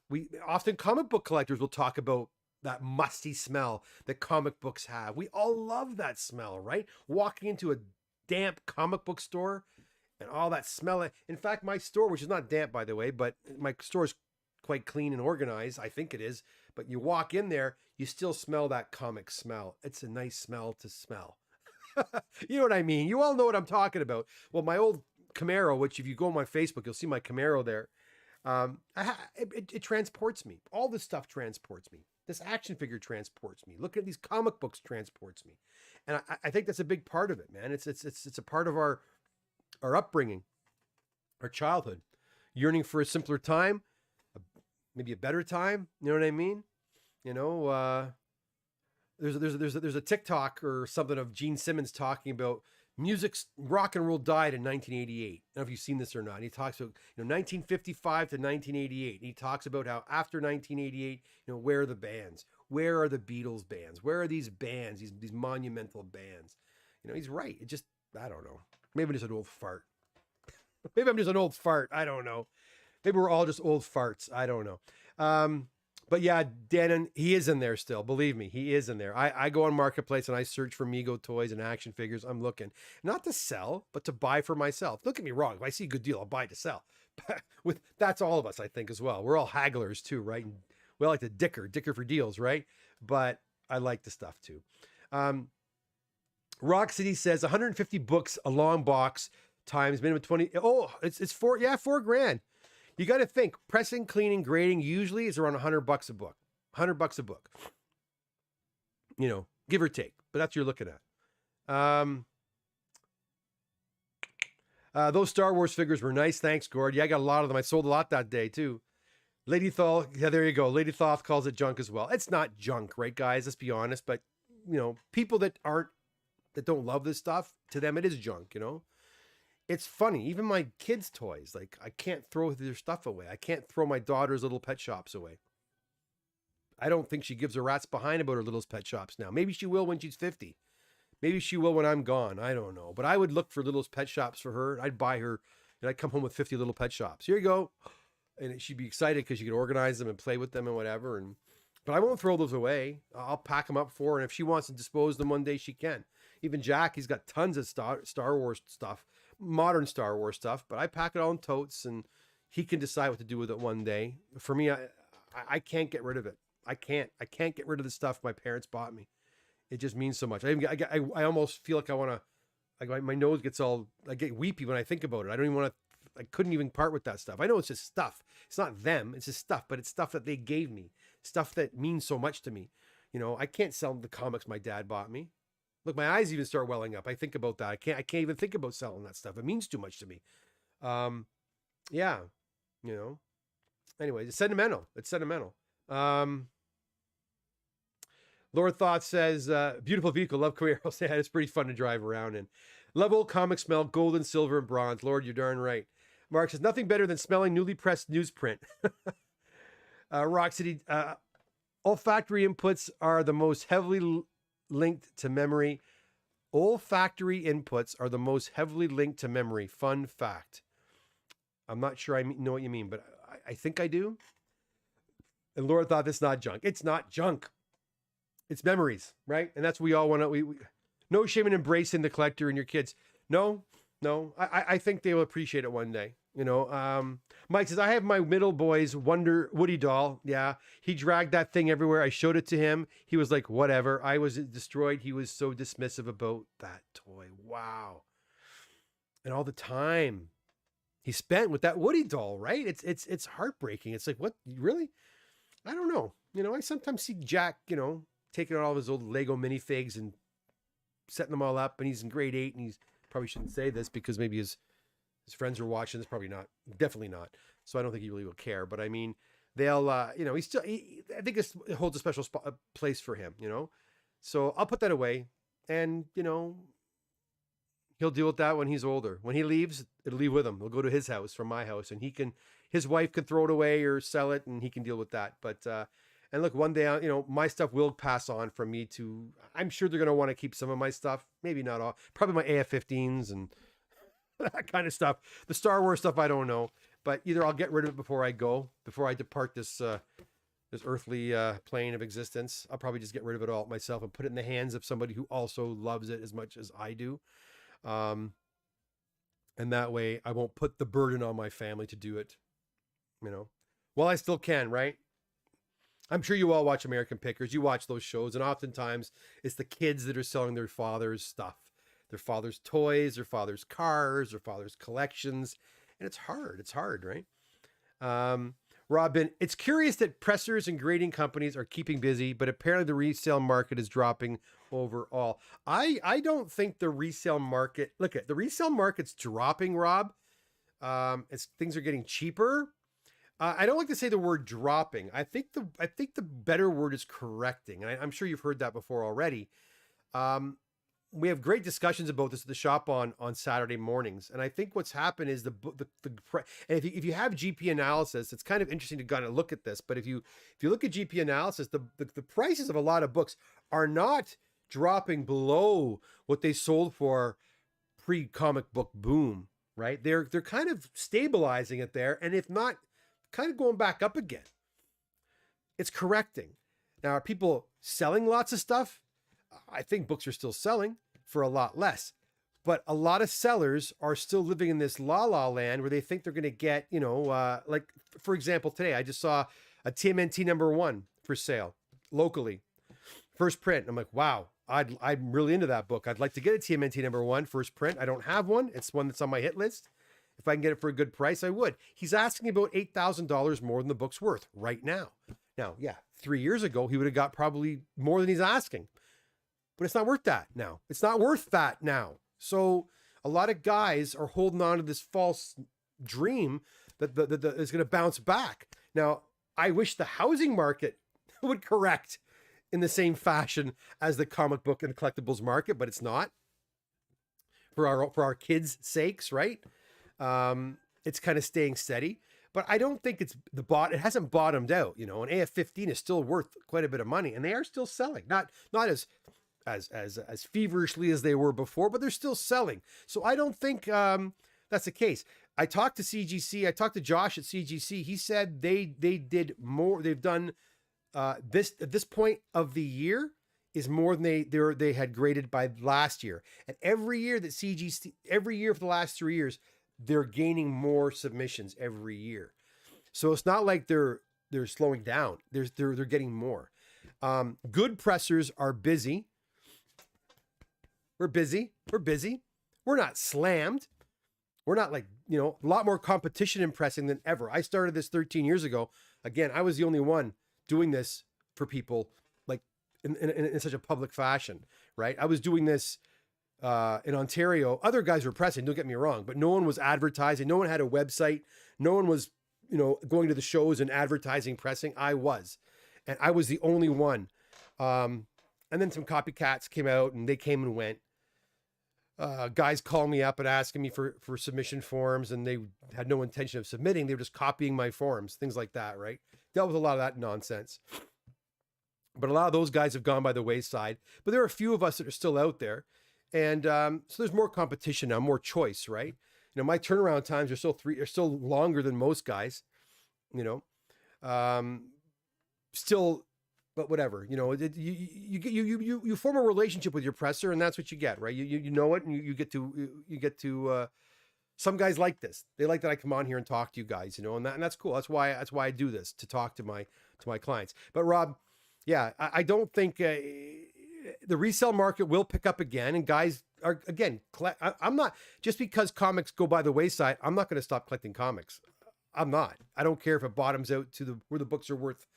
We often, comic book collectors will talk about that musty smell that comic books have. We all love that smell, right? Walking into a damp comic book store and all that smell. In fact, my store, which is not damp, by the way, but my store is quite clean and organized. I think it is. But you walk in there, you still smell that comic smell. It's a nice smell to smell. You know what I mean? You all know what I'm talking about. Well, my old Camaro, which if you go on my Facebook, you'll see my Camaro there. It transports me. All this stuff transports me. This action figure transports me. Look at these comic books transports me. And I think that's a big part of it, man. It's a part of our upbringing, our childhood, yearning for a simpler time, maybe a better time. You know what I mean? You know, there's a TikTok or something of Gene Simmons talking about rock and roll died in 1988. I don't know if you've seen this or not. And he talks about, you know, 1955 to 1988. And he talks about how after 1988, you know, where are the bands? Where are the Beatles bands? Where are these bands? These monumental bands? You know, he's right. It just, I don't know. Maybe I'm just an old fart. Maybe I'm just an old fart. I don't know. Maybe we're all just old farts. I don't know. But yeah, Danon, he is in there still. Believe me, he is in there. I go on Marketplace and I search for Mego toys and action figures. I'm looking. Not to sell, but to buy for myself. Don't get me wrong. If I see a good deal, I'll buy to sell. That's all of us, I think, as well. We're all hagglers too, right? And we all like to dicker for deals, right? But I like the stuff too. Rock City says 150 books, a long box, times minimum 20. Oh, it's $4,000. You got to think pressing, cleaning, grading usually is around $100 a book. $100 a book. You know, give or take, but that's what you're looking at. Those Star Wars figures were nice. Thanks, Gord. Yeah, I got a lot of them. I sold a lot that day too. Lady Thoth, yeah, there you go. Lady Thoth calls it junk as well. It's not junk, right, guys? Let's be honest. But people that don't love this stuff, to them it is junk, It's funny, even my kids' toys, like I can't throw their stuff away. I can't throw my daughter's little pet shops away. I don't think she gives a rat's behind about her little pet shops now. Maybe she will when she's 50. Maybe she will when I'm gone. I don't know. But I would look for little pet shops for her. I'd buy her, and I'd come home with 50 little pet shops. Here you go. And she'd be excited because she could organize them and play with them and whatever. But I won't throw those away. I'll pack them up for her. And if she wants to dispose of them one day, she can. Even Jack, he's got tons of Star Wars stuff, modern Star Wars stuff. But I pack it all in totes, and he can decide what to do with it one day. For me, I can't get rid of it. I can't get rid of the stuff my parents bought me. It just means so much. I almost feel like I want to, like my nose gets all, I get weepy when I think about it. I don't even want to, I couldn't even part with that stuff. I know it's just stuff. It's not them. It's just stuff, but it's stuff that they gave me. Stuff that means so much to me. I can't sell the comics my dad bought me. Look, my eyes even start welling up. I think about that. I can't even think about selling that stuff. It means too much to me. Yeah, Anyway, it's sentimental. It's sentimental. Lord Thought says, beautiful vehicle, love Camaros. Yeah, it's pretty fun to drive around in. Love old comic smell, gold and silver and bronze. Lord, you're darn right. Mark says, nothing better than smelling newly pressed newsprint. Rock City, olfactory inputs are the most heavily linked to memory. Olfactory inputs are the most heavily linked to memory. Fun fact. I'm not sure I know what you mean, but I think I do. And Lord Thought, this is not junk. It's not junk. It's memories, right? And that's what we all want to, we no shame in embracing the collector and your kids. No, I think they will appreciate it one day. Mike says, I have my middle boy's Wonder Woody doll. Yeah. He dragged that thing everywhere. I showed it to him. He was like, whatever. I was destroyed. He was so dismissive about that toy. Wow. And all the time he spent with that Woody doll, right? It's heartbreaking. It's like, what, really? I don't know. I sometimes see Jack, taking out all of his old Lego minifigs and setting them all up, and he's in grade 8, and he's probably shouldn't say this because maybe his friends are watching this. Probably not, definitely not. So I don't think he really will care. But I mean, they'll, I think it holds a special place for him, So I'll put that away, and he'll deal with that when he's older. When he leaves, it'll leave with him. He'll go to his house from my house, and his wife can throw it away or sell it, and he can deal with that. But and look, one day, my stuff will pass on from me to, I'm sure they're going to want to keep some of my stuff. Maybe not all, probably my AF-15s and that kind of stuff. The Star Wars stuff, I don't know, but either I'll get rid of it before I depart this earthly plane of existence. I'll probably just get rid of it all myself and put it in the hands of somebody who also loves it as much as I do. And that way I won't put the burden on my family to do it, Well, I still can, right? I'm sure you all watch American Pickers. You watch those shows, and oftentimes it's the kids that are selling their father's stuff, their father's toys, their father's cars, their father's collections. And it's hard. It's hard, right? Robin, it's curious that pressers and grading companies are keeping busy, but apparently the resale market is dropping overall. I don't think the resale market, the resale market's dropping, Rob. Things are getting cheaper. I don't like to say the word dropping. I think the better word is correcting. And I'm sure you've heard that before already. We have great discussions about this at the shop on Saturday mornings. And I think what's happened is and if you have GP analysis, it's kind of interesting to kind of look at this. But if you look at GP analysis, the prices of a lot of books are not dropping below what they sold for pre-comic book boom, right? They're kind of stabilizing it there. And if not, kind of going back up again. It's correcting. Now, are people selling lots of stuff? I think books are still selling for a lot less, but a lot of sellers are still living in this la land where they think they're going to get, like for example, today I just saw a TMNT #1 for sale locally, first print. I'm like, wow, I'm really into that book. I'd like to get a TMNT #1 first print. I don't have one. It's one that's on my hit list. If I can get it for a good price, I would. He's asking about $8,000 more than the book's worth right now. Now, yeah, 3 years ago, he would have got probably more than he's asking. But it's not worth that now. It's not worth that now. So a lot of guys are holding on to this false dream that is going to bounce back. Now, I wish the housing market would correct in the same fashion as the comic book and collectibles market, but it's not for our kids' sakes, right? It's kind of staying steady, but I don't think it hasn't bottomed out, you know. An AF-15 is still worth quite a bit of money, and they are still selling, not as feverishly as they were before, but they're still selling. So I don't think that's the case. I talked to CGC. I talked to Josh at CGC. He said they did more. They've done this at this point of the year is more than they had graded by last year. And every year that CGC, every year for the last 3 years, they're gaining more submissions every year. So it's not like they're slowing down. They're getting more. Good pressers are busy. We're busy. We're not slammed. We're not like, you know, a lot more competition in pressing than ever. I started this 13 years ago. Again, I was the only one doing this for people like in such a public fashion, right? I was doing this in Ontario. Other guys were pressing, don't get me wrong, but no one was advertising. No one had a website. No one was, you know, going to the shows and advertising pressing. I was. And I was the only one. And then some copycats came out and they came and went. Guys called me up and asking me for submission forms, and they had no intention of submitting. They were just copying my forms, things like that, right? Dealt with a lot of that nonsense. But a lot of those guys have gone by the wayside. But there are a few of us that are still out there. And so there's more competition now, more choice, right? You know, my turnaround times are still longer than most guys, you know. Still, but whatever, you know, you form a relationship with your presser, and that's what you get, right? You know it, and you get to some guys like this. They like that I come on here and talk to you guys, you know, and that's cool. That's why I do this, to talk to my clients. But Rob, yeah, I don't think the resale market will pick up again, and guys are again. I'm not, just because comics go by the wayside, I'm not going to stop collecting comics. I'm not. I don't care if it bottoms out to where the books are worth,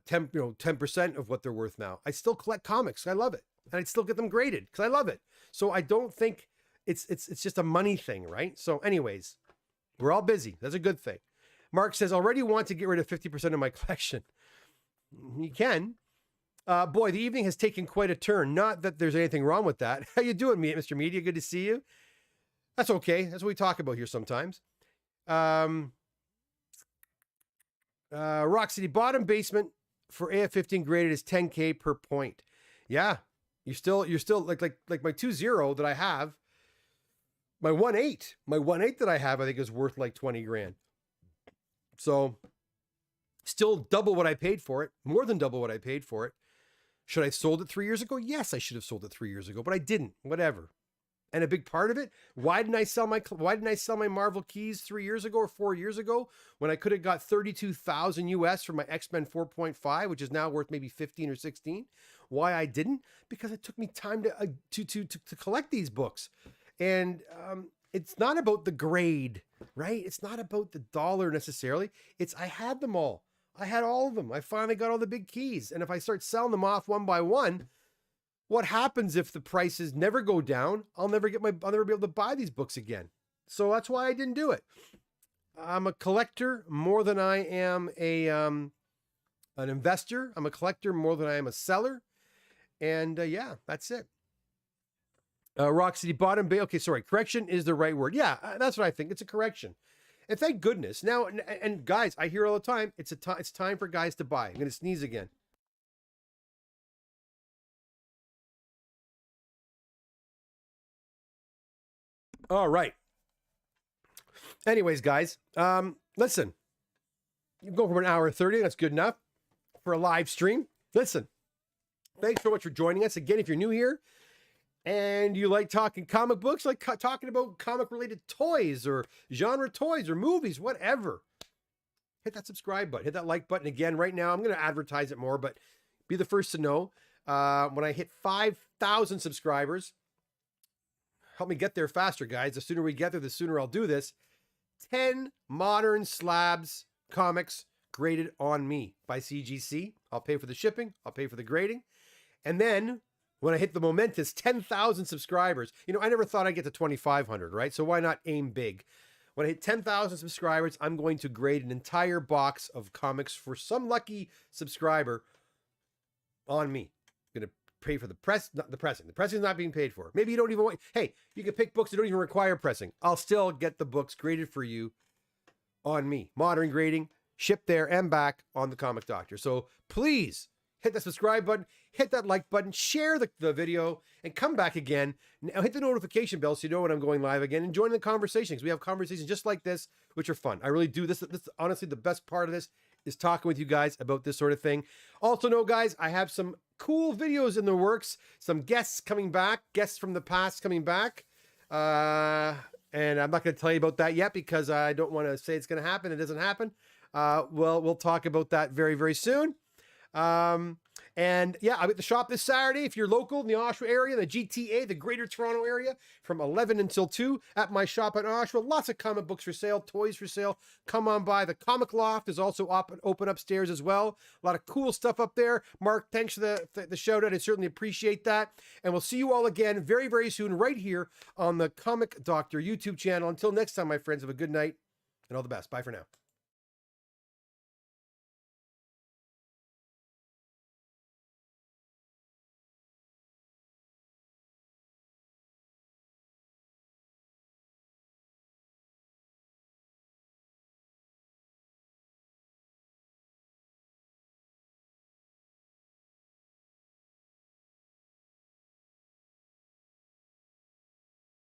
10% of what they're worth now. I still collect comics. I love it. And I'd still get them graded because I love it. So I don't think it's just a money thing, right? So anyways, we're all busy. That's a good thing. Mark says, already want to get rid of 50% of my collection. You can. Boy, the evening has taken quite a turn. Not that there's anything wrong with that. How you doing, Mr. Media? Good to see you. That's okay. That's what we talk about here sometimes. Rock City, bottom basement for AF-15 graded is 10K per point. Yeah, you're still like my 2.0 that I have. My 1.8 that I have, I think is worth like 20 grand. So still double what I paid for it, more than double what I paid for it. Should I have sold it 3 years ago? Yes, I should have sold it 3 years ago, but I didn't. Whatever. And a big part of it, why didn't I sell my Marvel keys 3 years ago or 4 years ago when I could have got 32,000 US for my X-Men 4.5, which is now worth maybe 15 or 16? Why I didn't? Because it took me time to collect these books. And it's not about the grade, right? It's not about the dollar necessarily. I had them all. I had all of them. I finally got all the big keys. And if I start selling them off one by one, what happens if the prices never go down? I'll never be able to buy these books again. So that's why I didn't do it. I'm a collector more than I am an investor. I'm a collector more than I am a seller. And yeah, that's it. Rock City, bottom bay. Okay, sorry. Correction is the right word. Yeah, that's what I think. It's a correction. And thank goodness. Now, and guys, I hear all the time, it's time for guys to buy. I'm going to sneeze again. All right. Anyways, guys, listen, you go from an hour 30. That's good enough for a live stream. Listen, thanks so much for joining us. Again, if you're new here and you like talking comic books, like talking about comic related toys or genre toys or movies, whatever, hit that subscribe button, hit that like button. Again, right now, I'm going to advertise it more, but be the first to know when I hit 5,000 subscribers. Help me get there faster, guys. The sooner we get there, the sooner I'll do this. 10 modern slabs comics graded on me by CGC. I'll pay for the shipping. I'll pay for the grading. And then when I hit the momentous 10,000 subscribers, you know, I never thought I'd get to 2,500, right? So why not aim big? When I hit 10,000 subscribers, I'm going to grade an entire box of comics for some lucky subscriber on me. I'm going to pay for the press, not the pressing. The pressing is not being paid for. Maybe you don't even want, hey, you can pick books that don't even require pressing. I'll still get the books graded for you on me. Modern grading, shipped there and back on the Comic Doctor. So please hit that subscribe button, hit that like button, share the video, and come back again. Now hit the notification bell so you know when I'm going live again, and join the conversations. We have conversations just like this, which are fun. I really do. This honestly, the best part of this is talking with you guys about this sort of thing. Also know, guys, I have some cool videos in the works, some guests coming back, guests from the past coming back. And I'm not going to tell you about that yet because I don't want to say it's going to happen. It doesn't happen. We'll talk about that very, very soon. And yeah, I'm at the shop this Saturday. If you're local in the Oshawa area, the GTA, the Greater Toronto area, from 11 until 2 at my shop in Oshawa. Lots of comic books for sale, toys for sale. Come on by. The Comic Loft is also open upstairs as well. A lot of cool stuff up there. Mark, thanks for the shout out. I certainly appreciate that. And we'll see you all again very, very soon right here on the Comic Doctor YouTube channel. Until next time, my friends, have a good night and all the best. Bye for now.